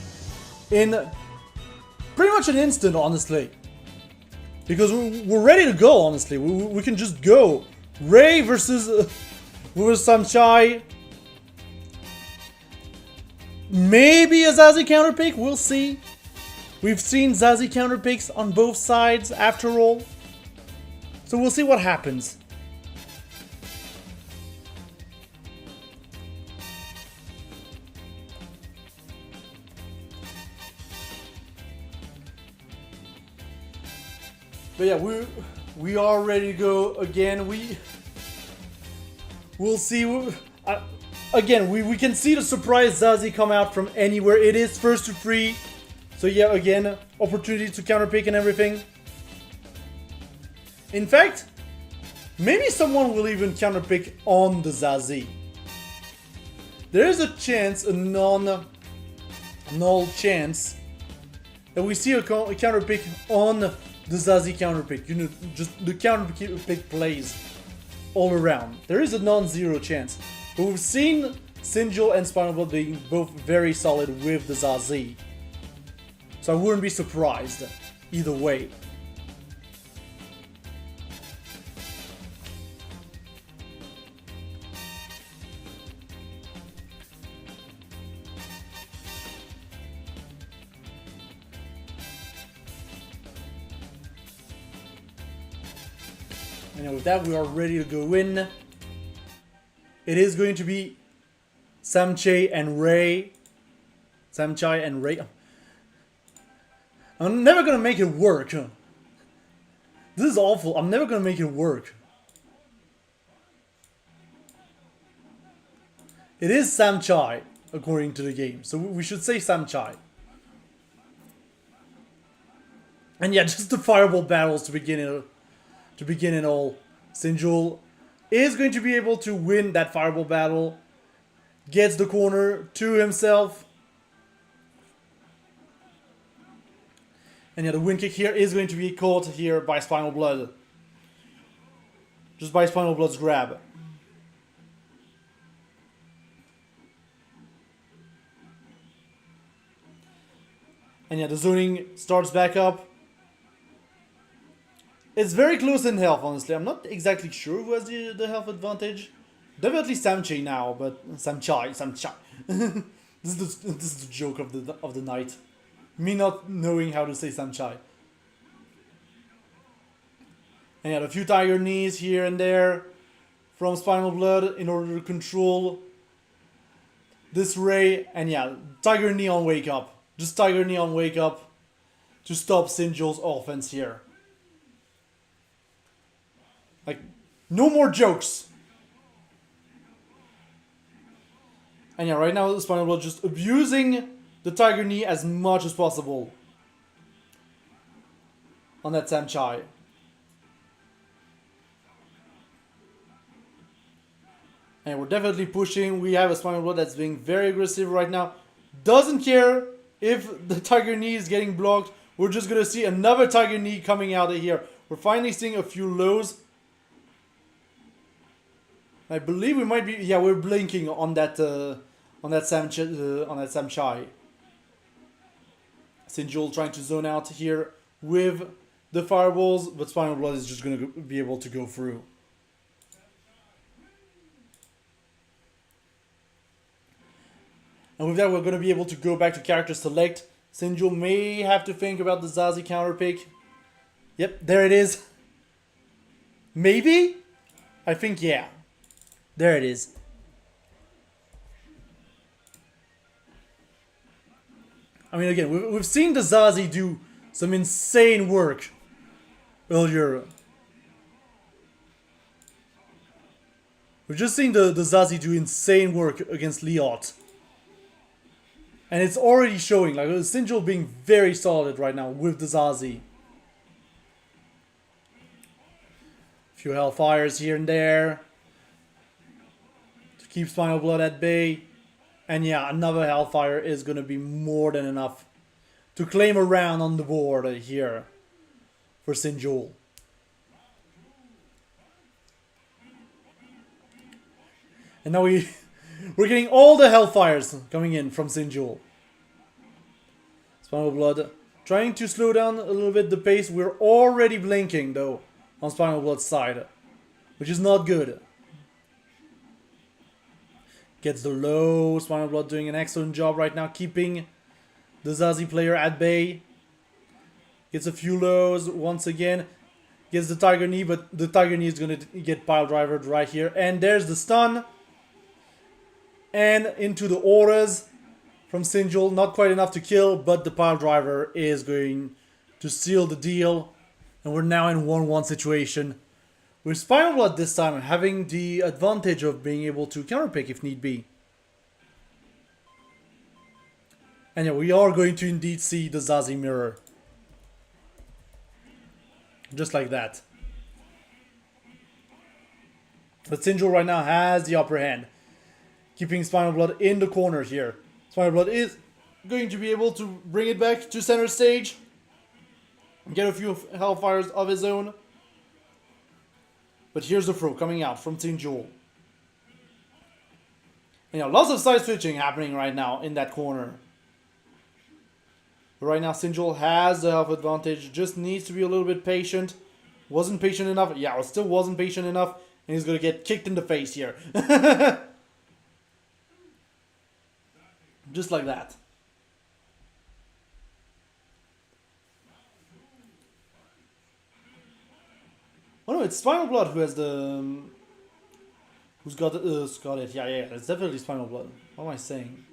in pretty much an instant, honestly. Because we're ready to go, honestly. We can just go. Ray versus Samchai. Maybe a Zazie counterpick, we'll see. We've seen Zazie counterpicks on both sides, after all. So we'll see what happens. But yeah, we are ready to go again. We'll see. Again, we can see the surprise Zazie come out from anywhere. It is first to free. So yeah, again, opportunity to counterpick and everything. In fact, maybe someone will even counterpick on the Zazie. There is a chance, a null chance, that we see a counterpick on the Zazie counterpick. You know, just the counterpick plays all around. There is a non-zero chance. But we've seen Sinjul and Spinal Blood being both very solid with the Zazie. So I wouldn't be surprised either way. And with that, we are ready to go in. It is going to be Samchai and Ray. Samchai and Ray. I'm never gonna make it work. This is awful. I'm never gonna make it work. It is Samchai, according to the game. So we should say Samchai. And yeah, just the fireball battles to begin it all. Sinjul is going to be able to win that fireball battle. Gets the corner to himself. And yeah, the wind kick here is going to be caught here by Spinal Blood. Just by Spinal Blood's grab. And yeah, the zoning starts back up. It's very close in health, honestly. I'm not exactly sure who has the health advantage. Definitely Samchai now, but Samchai. This is the joke of the night. Me not knowing how to say Samchai. And yeah, a few tiger knees here and there from Spinal Blood in order to control this Ray. And yeah, tiger knee on wake up. Just tiger knee on wake up to stop Sinjul's offense here. Like, no more jokes. And yeah, right now the Spinal Blood just abusing the tiger knee as much as possible on that Samchai. And we're definitely pushing. We have a Spinal Blood that's being very aggressive right now. Doesn't care if the tiger knee is getting blocked. We're just gonna see another tiger knee coming out of here. We're finally seeing a few lows. I believe we might be, yeah, we're blinking on that Samchai. Sinjul trying to zone out here with the fireballs, but Spinal Blood is just gonna be able to go through. And with that, we're gonna be able to go back to character select. Sinjul may have to think about the Zazie counter pick. Yep, there it is. Maybe? I think yeah. There it is. I mean, again, we've seen the Zazie do some insane work earlier. We've just seen the Zazie do insane work against Liot. And it's already showing, like, Sinjul being very solid right now with the Zazie. Few Hellfires here and there. To keep Spinal Blood at bay. And yeah, another Hellfire is going to be more than enough to claim a round on the board here for Sinjul. And now we're getting all the Hellfires coming in from Sinjul. Spinal Blood trying to slow down a little bit the pace. We're already blinking though on Spinal Blood's side, which is not good. Gets the low. Spinal Blood doing an excellent job right now keeping the Zazie player at bay. Gets a few lows once again. Gets the Tiger Knee, but the Tiger Knee is going to get pile drivered right here. And there's the stun. And into the auras from Sinjul. Not quite enough to kill, but the pile driver is going to seal the deal. And we're now in 1-1 situation. With Spinal Blood this time having the advantage of being able to counterpick if need be. And yeah, we are going to indeed see the Zazie mirror. Just like that. But Sinjul right now has the upper hand. Keeping Spinal Blood in the corner here. Spinal Blood is going to be able to bring it back to center stage. Get a few Hellfires of his own. But here's the throw coming out from Sinjul. You know, lots of side switching happening right now in that corner. But right now Sinjul has the health advantage. Just needs to be a little bit patient. Wasn't patient enough. Yeah, it still wasn't patient enough. And he's going to get kicked in the face here. Just like that. Oh no, it's Spinal Blood who has the... who's got it. Yeah, it's definitely Spinal Blood. What am I saying?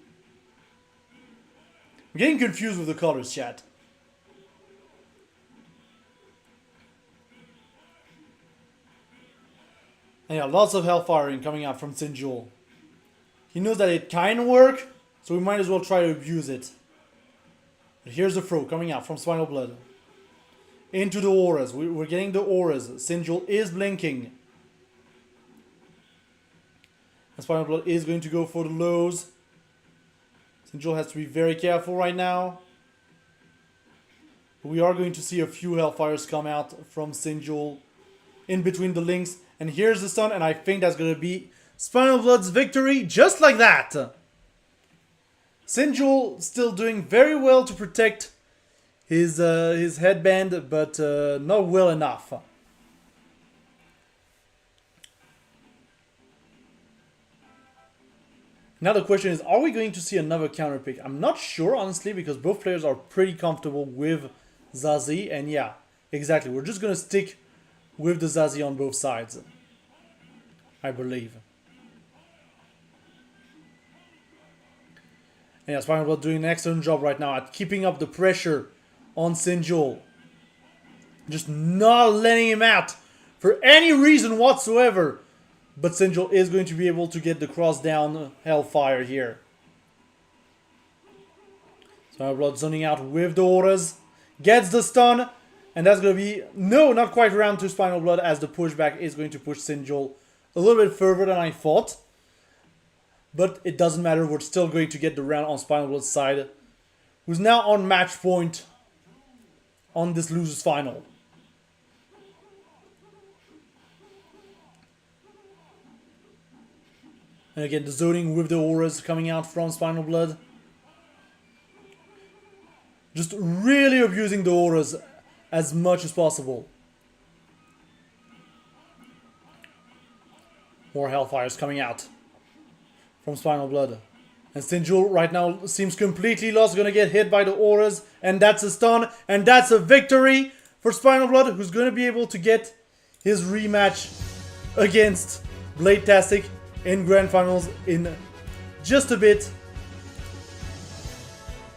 I'm getting confused with the colors, chat. And yeah, lots of hellfiring coming out from Sinjul. He knows that it can work, so we might as well try to abuse it. But here's the throw coming out from Spinal Blood. Into the auras. We're getting the auras. Sinjul is blinking. And Spinal Blood is going to go for the lows. Sinjul has to be very careful right now. But we are going to see a few hellfires come out from Sinjul in between the links. And here's the stun, and I think that's going to be Spinal Blood's victory, just like that. Sinjul still doing very well to protect his headband, but not well enough. Now the question is, are we going to see another counter pick? I'm not sure, honestly, because both players are pretty comfortable with Zazie, and yeah, exactly. We're just going to stick with the Zazie on both sides, I believe. And yeah, Spinal Blood doing an excellent job right now at keeping up the pressure on Sinjul. Just not letting him out for any reason whatsoever. But Sinjul is going to be able to get the cross down hellfire here. Spinal Blood zoning out with the auras. Gets the stun. And that's going to be... no, not quite round to Spinal Blood, as the pushback is going to push Sinjul a little bit further than I thought. But it doesn't matter. We're still going to get the round on Spinal Blood's side, who's now on match point on this losers final. And again, the zoning with the auras coming out from Spinal Blood. Just really abusing the auras as much as possible. More hellfires coming out from Spinal Blood. And Sinjul right now seems completely lost. Gonna get hit by the auras. And that's a stun. And that's a victory for Spinal Blood, who's gonna be able to get his rematch against Blade-tastic in Grand Finals in just a bit.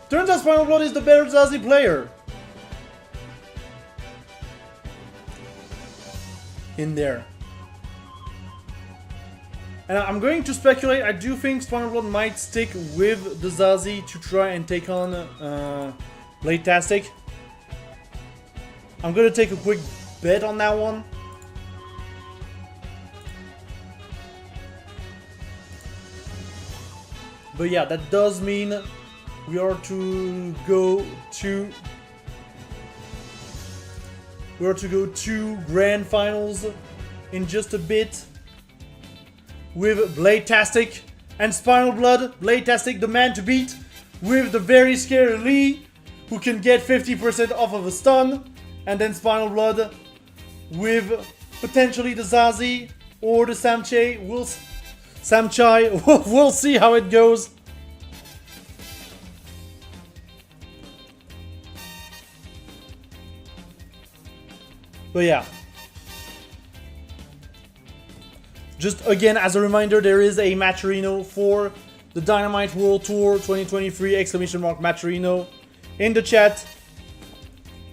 Turns out Spinal Blood is the better Zazie player in there. And I'm going to speculate. I do think Spinal Blood might stick with the Zazie to try and take on Blade-tastic. I'm going to take a quick bet on that one. But yeah, that does mean we are to go to Grand Finals in just a bit with Blade-tastic and Spinal Blood. Blade-tastic, the man to beat, with the very scary Lee, who can get 50% off of a stun, and then Spinal Blood with potentially the Zazie or the Samchai. We'll see how it goes. But yeah. Just again, as a reminder, there is a Matcherino for the Dynamite World Tour 2023 ! Matcherino in the chat.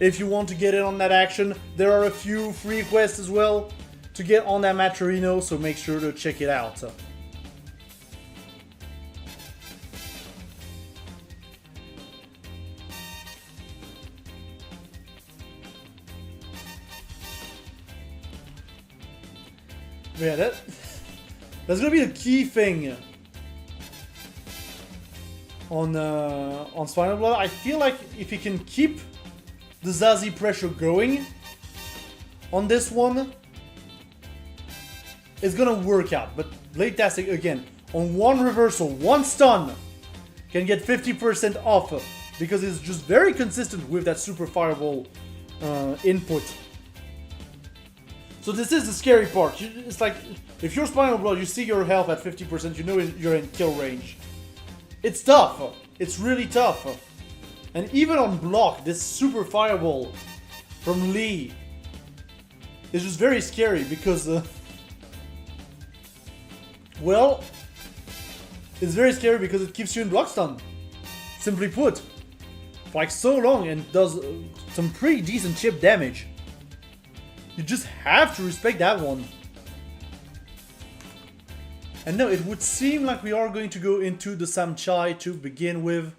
If you want to get in on that action, there are a few free quests as well to get on that Matcherino, so make sure to check it out. Yeah, that's gonna be the key thing on Spinal Blood. I feel like if he can keep the Zazie pressure going on this one, it's gonna work out. But Blade-tastic, again, on one reversal, one stun, can get 50% off because it's just very consistent with that super fireball input. So this is the scary part. It's like, if you're Spinal Blood, you see your health at 50%, you know you're in kill range. It's tough. It's really tough. And even on block, this super fireball from Lee is just very scary because, well, it's very scary because it keeps you in block stun. Simply put, for like so long, and does some pretty decent chip damage. You just have to respect that one. And no, it would seem like we are going to go into the Samchai to begin with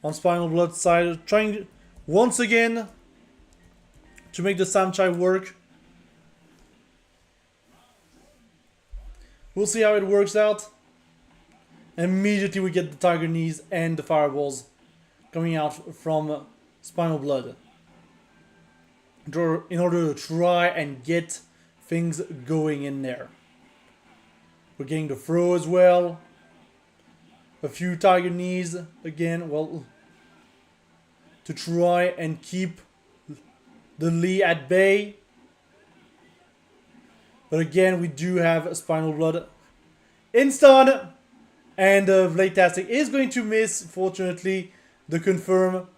on Spinal Blood side, trying once again to make the Samchai work. We'll see how it works out. Immediately we get the Tiger Knees and the Fireballs coming out from Spinal Blood in order to try and get things going in there. We're getting the throw as well. A few Tiger Knees again, well, to try and keep the Lee at bay. But again, we do have Spinal Blood in stun. And Bladetastic is going to miss, fortunately, the confirm.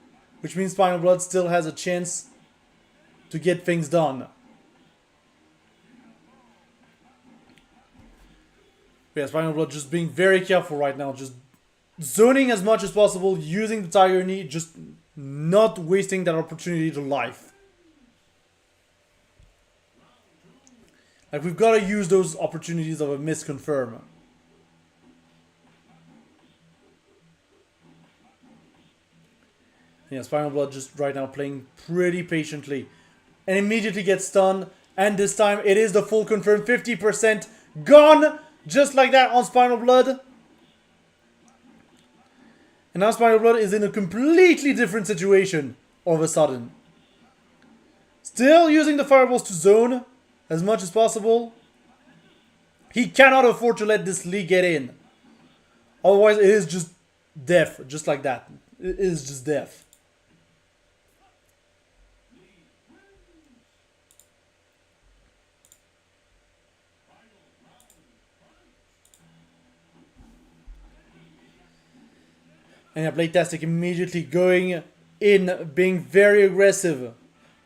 Which means Spinal Blood still has a chance to get things done. Yeah, Spinal Blood just being very careful right now. Just zoning as much as possible, using the Tiger Knee, just not wasting that opportunity to life. Like, we've got to use those opportunities of a misconfirm. Yeah, Spinal Blood just right now playing pretty patiently. And immediately gets stunned. And this time it is the full confirm. 50% gone. Just like that on Spinal Blood. And now Spinal Blood is in a completely different situation all of a sudden. Still using the Fireballs to zone as much as possible. He cannot afford to let this Lee get in. Otherwise it is just death. Just like that. It is just death. And yeah, Bladetastic immediately going in, being very aggressive.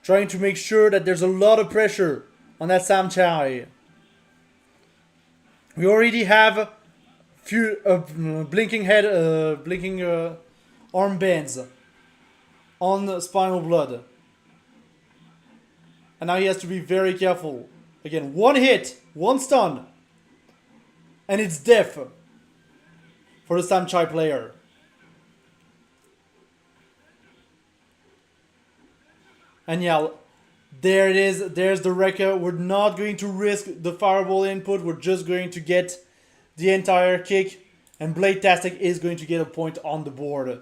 Trying to make sure that there's a lot of pressure on that Samchai. We already have few blinking armbands on Spinal Blood. And now he has to be very careful. Again, one hit, one stun. And it's death for the Samchai player. And yeah, there it is. There's the Rekka. We're not going to risk the Fireball input. We're just going to get the entire kick. And Bladetastic is going to get a point on the board.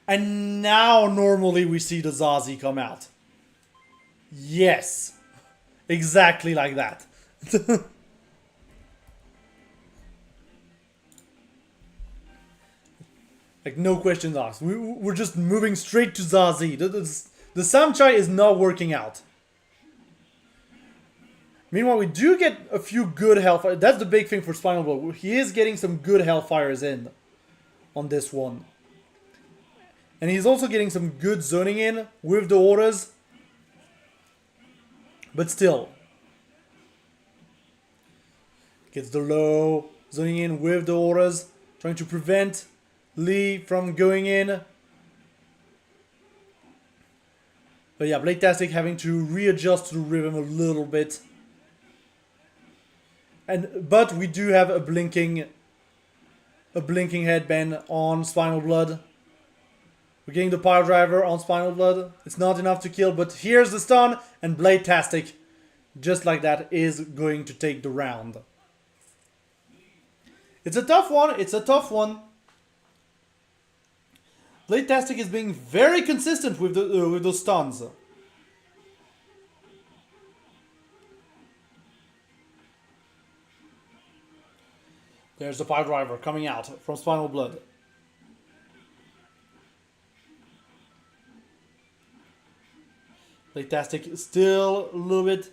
And now normally we see the Zazie come out. Yes. Exactly like that. Like, no questions asked. We're just moving straight to Zazie. The Samchai is not working out. Meanwhile, we do get a few good Hellfire. That's the big thing for Spinal Blood. He is getting some good Hellfires in on this one. And he's also getting some good zoning in with the auras. But still. Gets the low, zoning in with the auras. Trying to prevent Lee from going in. But yeah, Bladetastic having to readjust to the rhythm a little bit. But we do have a blinking headband on Spinal Blood. We're getting the Pile Driver on Spinal Blood. It's not enough to kill, but here's the stun, and Bladetastic, just like that, is going to take the round. It's a tough one. It's a tough one. Bladetastic is being very consistent with those stuns. There's the Pile Driver coming out from Spinal Blood. Bladetastic still a little bit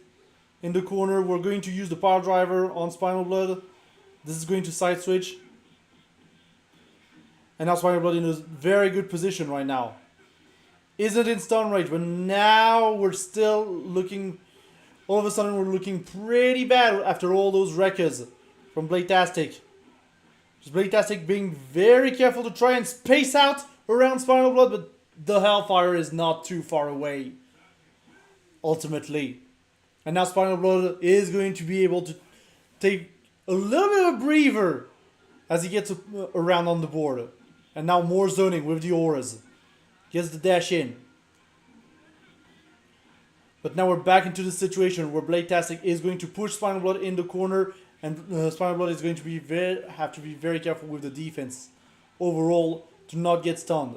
in the corner. We're going to use the Pile Driver on Spinal Blood. This is going to side switch. And now Spinal Blood in a very good position right now. isn't in stun range, but now we're still looking, all of a sudden we're looking pretty bad after all those wreckers from Bladetastic. Just Bladetastic being very careful to try and space out around Spinal Blood, but the Hellfire is not too far away, ultimately. And now Spinal Blood is going to be able to take a little bit of a breather as he gets around on the board. And now more zoning with the auras. Gets the dash in. But now we're back into the situation where Bladetastic is going to push Spinal Blood in the corner, and Spinal Blood is going to be have to be very careful with the defense overall to not get stunned.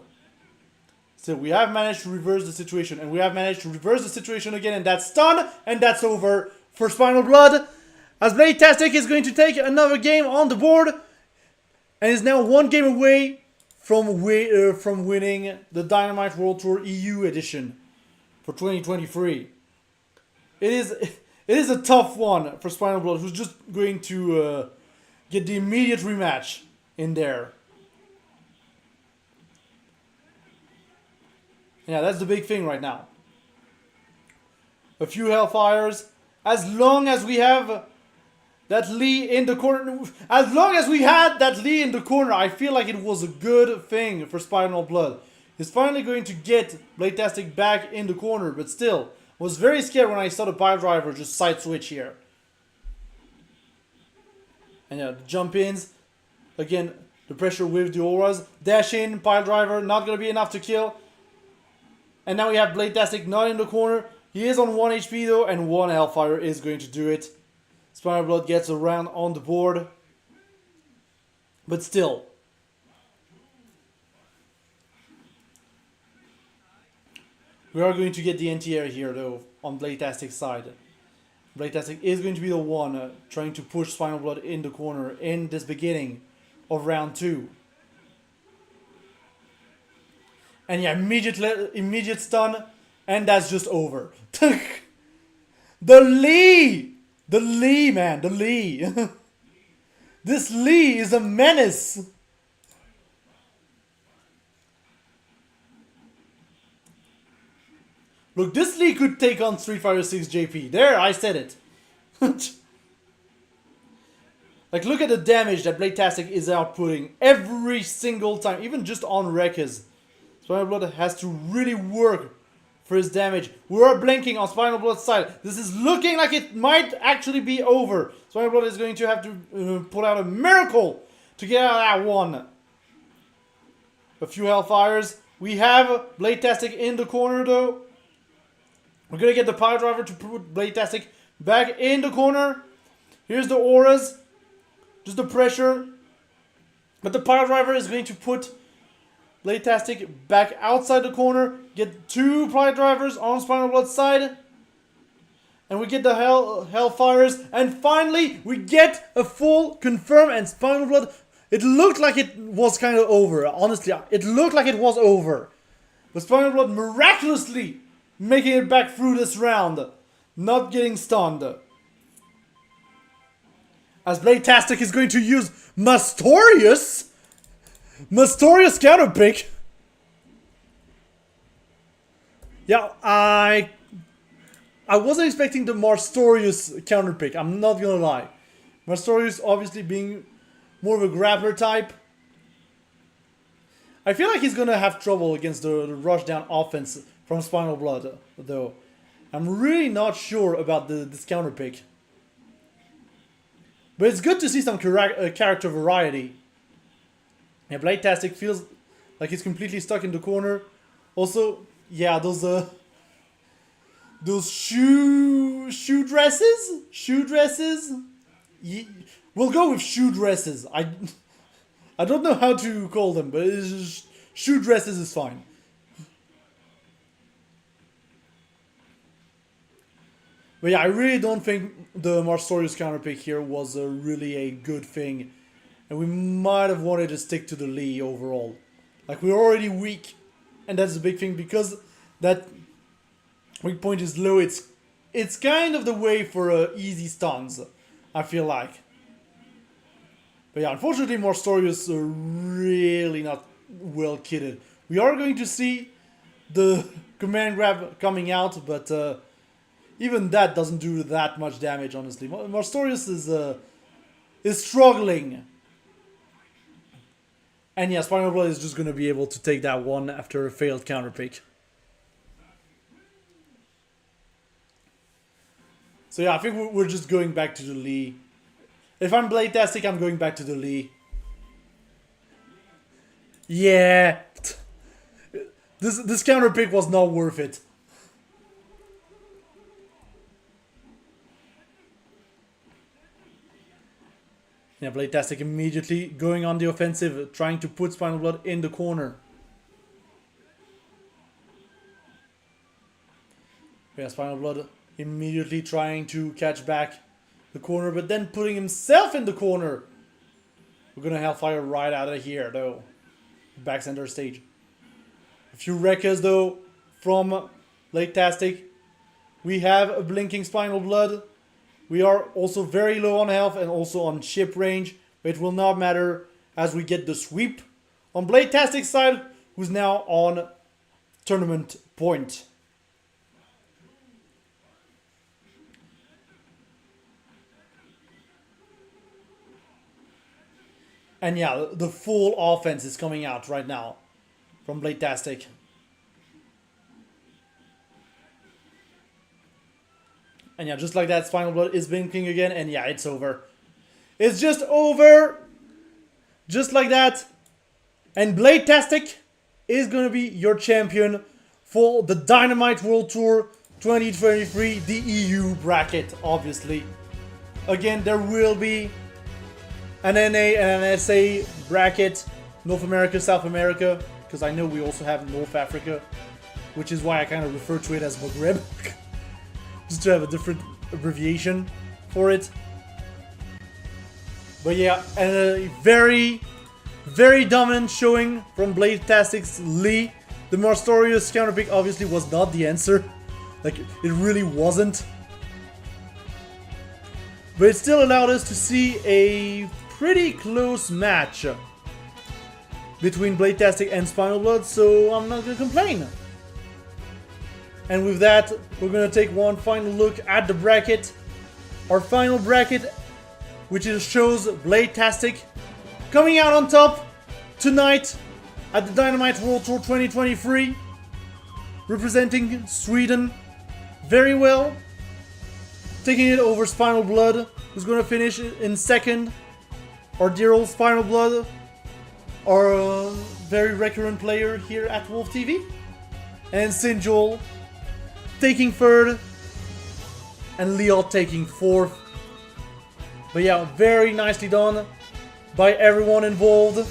So we have managed to reverse the situation, and we have managed to reverse the situation again, and that's stun, and that's over for Spinal Blood, as Bladetastic is going to take another game on the board, and is now one game away from winning the Dynamite World Tour EU edition for 2023. It is a tough one for Spinal Blood, who's just going to get the immediate rematch in there. Yeah, that's the big thing right now. A few Hellfires. As long as we have that Lee in the corner, as long as we had that Lee in the corner, I feel like it was a good thing for Spinal Blood. He's finally going to get Bladetastic back in the corner, but still, was very scared when I saw the pile driver just side switch here. And yeah, the jump ins, again, the pressure with the auras, dash in, pile driver, not going to be enough to kill. And now we have Bladetastic not in the corner. He is on 1 HP though, and 1 Hellfire is going to do it. Spinal Blood gets around on the board. But still. We are going to get the anti-air here though, on Bladetastic's side. Bladetastic is going to be the one trying to push Spinal Blood in the corner in this beginning of round 2. And yeah, immediate stun, and that's just over. The Lee! The Lee, man, the Lee. This Lee is a menace. Look, this Lee could take on Street Fighter 6 JP. There, I said it. Like, look at the damage that Bladetastic is outputting every single time, even just on Wreckers. Spinal Blood has to really work for his damage. We are blinking on Spinal Blood's side. This is looking like it might actually be over. Spinal Blood is going to have to pull out a miracle to get out of that one. A few Hellfires. We have Bladetastic in the corner though. We're going to get the pile driver to put Bladetastic back in the corner. Here's the auras. Just the pressure. But the pile driver is going to put Bladetastic back outside the corner. Get 2 pile drivers on Spinal Blood's side. And we get the Hellfires. And finally, we get a full confirm, and Spinal Blood. It looked like it was kind of over. Honestly, it looked like it was over. But Spinal Blood miraculously making it back through this round. Not getting stunned. As Bladetastic is going to use Mastorius. Mastorius counter pick. Yeah, I wasn't expecting the Mastorius counter pick. I'm not gonna lie. Mastorius obviously being more of a grappler type. I feel like he's gonna have trouble against the rush down offense from Spinal Blood, though. I'm really not sure about this counter pick. But it's good to see some character variety. Yeah, Bladetastic feels like he's completely stuck in the corner. Also, yeah, those shoe dresses. We'll go with shoe dresses. I don't know how to call them, but it's just, shoe dresses is fine. But yeah, I really don't think the Mastorius counter pick here was really a good thing. And we might have wanted to stick to the Lee overall. Like, we're already weak. And that's a big thing, because that weak point is low. It's kind of the way for easy stuns, I feel like. But yeah, unfortunately, Mastorius are really not well kitted. We are going to see the command grab coming out, but even that doesn't do that much damage, honestly. Marstorius is struggling. And yeah, Spinal Blood is just going to be able to take that one after a failed counter pick. So yeah, I think we're just going back to the Lee. If I'm Blade-tastic, I'm going back to the Lee. Yeah. This counter pick was not worth it. Yeah, Blade-tastic immediately going on the offensive, trying to put Spinal Blood in the corner. Yeah, Spinal Blood immediately trying to catch back the corner, but then putting himself in the corner. We're gonna Hellfire right out of here, though. Back center stage. A few wreckers, though, from Blade-tastic. We have a blinking Spinal Blood. We are also very low on health and also on ship range, but it will not matter as we get the sweep on Blade-tastic's side, who's now on tournament point. And yeah, the full offense is coming out right now from Blade-tastic. And yeah, just like that, Spinal Blood is blinking again, and yeah, it's over. It's just over! Just like that. And Blade-tastic is gonna be your champion for the Dynamite World Tour 2023, the EU bracket, obviously. Again, there will be an NA and an SA bracket, North America, South America, because I know we also have North Africa, which is why I kind of refer to it as Maghreb, just to have a different abbreviation for it. But yeah, and a very, very dominant showing from Blade-tastic's Lee. The Marstorius counterpick obviously was not the answer, like it really wasn't. But it still allowed us to see a pretty close match between Blade-tastic and Spinal Blood, so I'm not gonna complain. And with that, we're gonna take one final look at the bracket. Our final bracket, which shows Blade-tastic coming out on top tonight at the Dynamite World Tour 2023, representing Sweden very well, taking it over Spinal Blood, who's gonna finish in second. Our dear old Spinal Blood, our very recurrent player here at WolfTV, and Sinjol taking third, and Leo taking fourth. But yeah, very nicely done by everyone involved.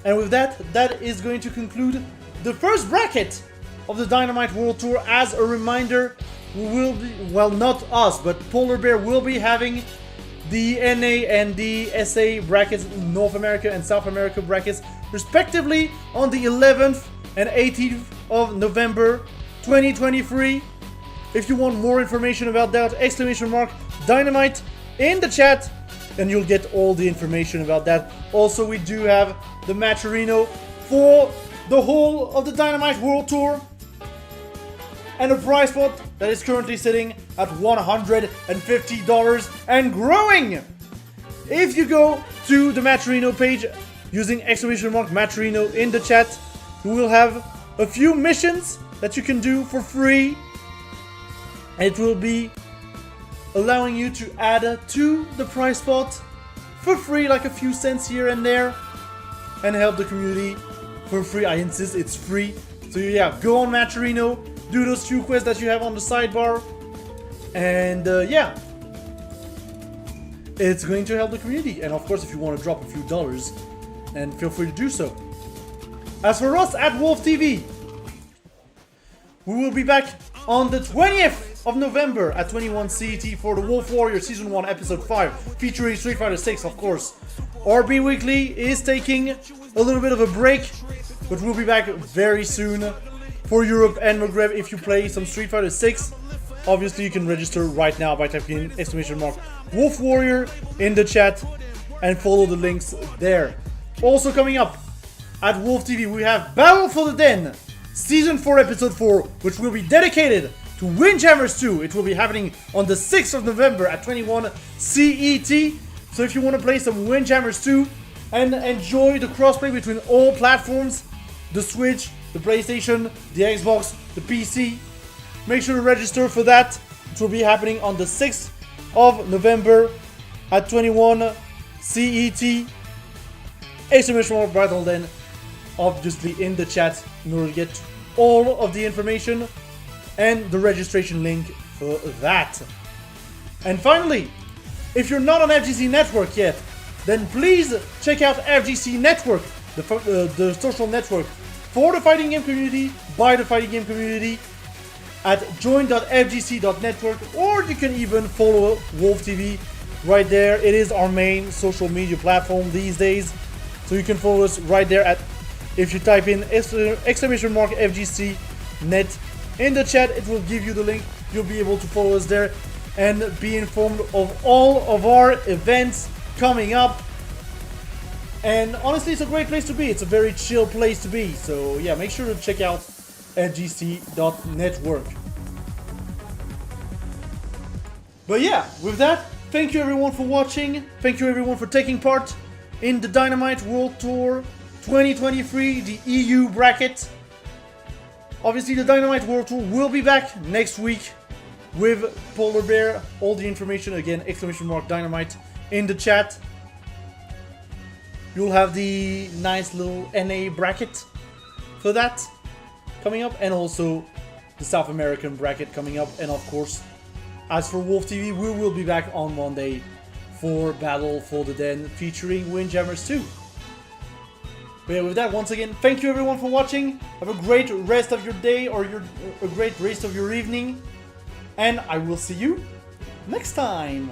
And with that, that is going to conclude the first bracket of the Dynamite World Tour. As a reminder, we will be, well, not us, but PolarBair will be having the NA and the SA brackets, North America and South America brackets, respectively, on the 11th and 18th of November 2023. If you want more information about that, exclamation mark Dynamite in the chat, and you'll get all the information about that. Also, we do have the match arena for the whole of the Dynamite World Tour, and a prize pot that is currently sitting at $150 and growing. If you go to the Matcherino page using exclamation mark Matcherino in the chat, you will have a few missions that you can do for free. It will be allowing you to add to the prize pot for free, like a few cents here and there, and help the community for free. I insist, it's free. So yeah, go on Matcherino, do those few quests that you have on the sidebar, and yeah, it's going to help the community. And of course, if you want to drop a few dollars, then feel free to do so. As for us at WolfTV, we will be back on the 20th of November at 21 CET for the Wolf Warrior Season 1 Episode 5, featuring Street Fighter 6, of course. RB Weekly is taking a little bit of a break, but we'll be back very soon for Europe and Maghreb. If you play some Street Fighter 6, obviously you can register right now by typing in exclamation mark Wolf Warrior in the chat and follow the links there. Also coming up at WolfTV, we have Battle for the Den Season 4, Episode 4, which will be dedicated to Windjammers 2. It will be happening on the 6th of November at 21 CET. So if you want to play some Windjammers 2 and enjoy the crossplay between all platforms, the Switch, the PlayStation, the Xbox, the PC, make sure to register for that. It will be happening on the 6th of November at 21 CET. Exclamation mark battle then, obviously in the chat in order to get all of the information and the registration link for that. And finally, if you're not on FGC Network yet, then please check out FGC Network, the social network for the fighting game community, by the fighting game community, at join.fgc.network, or you can even follow WolfTV right there. It is our main social media platform these days, so you can follow us right there at, if you type in exclamation mark FGC net in the chat, it will give you the link. You'll be able to follow us there and be informed of all of our events coming up. And honestly, it's a great place to be. It's a very chill place to be. So yeah, make sure to check out fgc.network. But yeah, with that, thank you everyone for watching. Thank you everyone for taking part in the Dynamite World Tour 2023, the EU bracket. Obviously, the Dynamite World Tour will be back next week with PolarBair. All the information, again, exclamation mark Dynamite in the chat. You'll have the nice little NA bracket for that coming up, and also the South American bracket coming up. And of course, as for WolfTV, we will be back on Monday for Battle for the Den featuring Windjammers 2. But yeah, with that, once again, thank you everyone for watching. Have a great rest of your day or a great rest of your evening. And I will see you next time.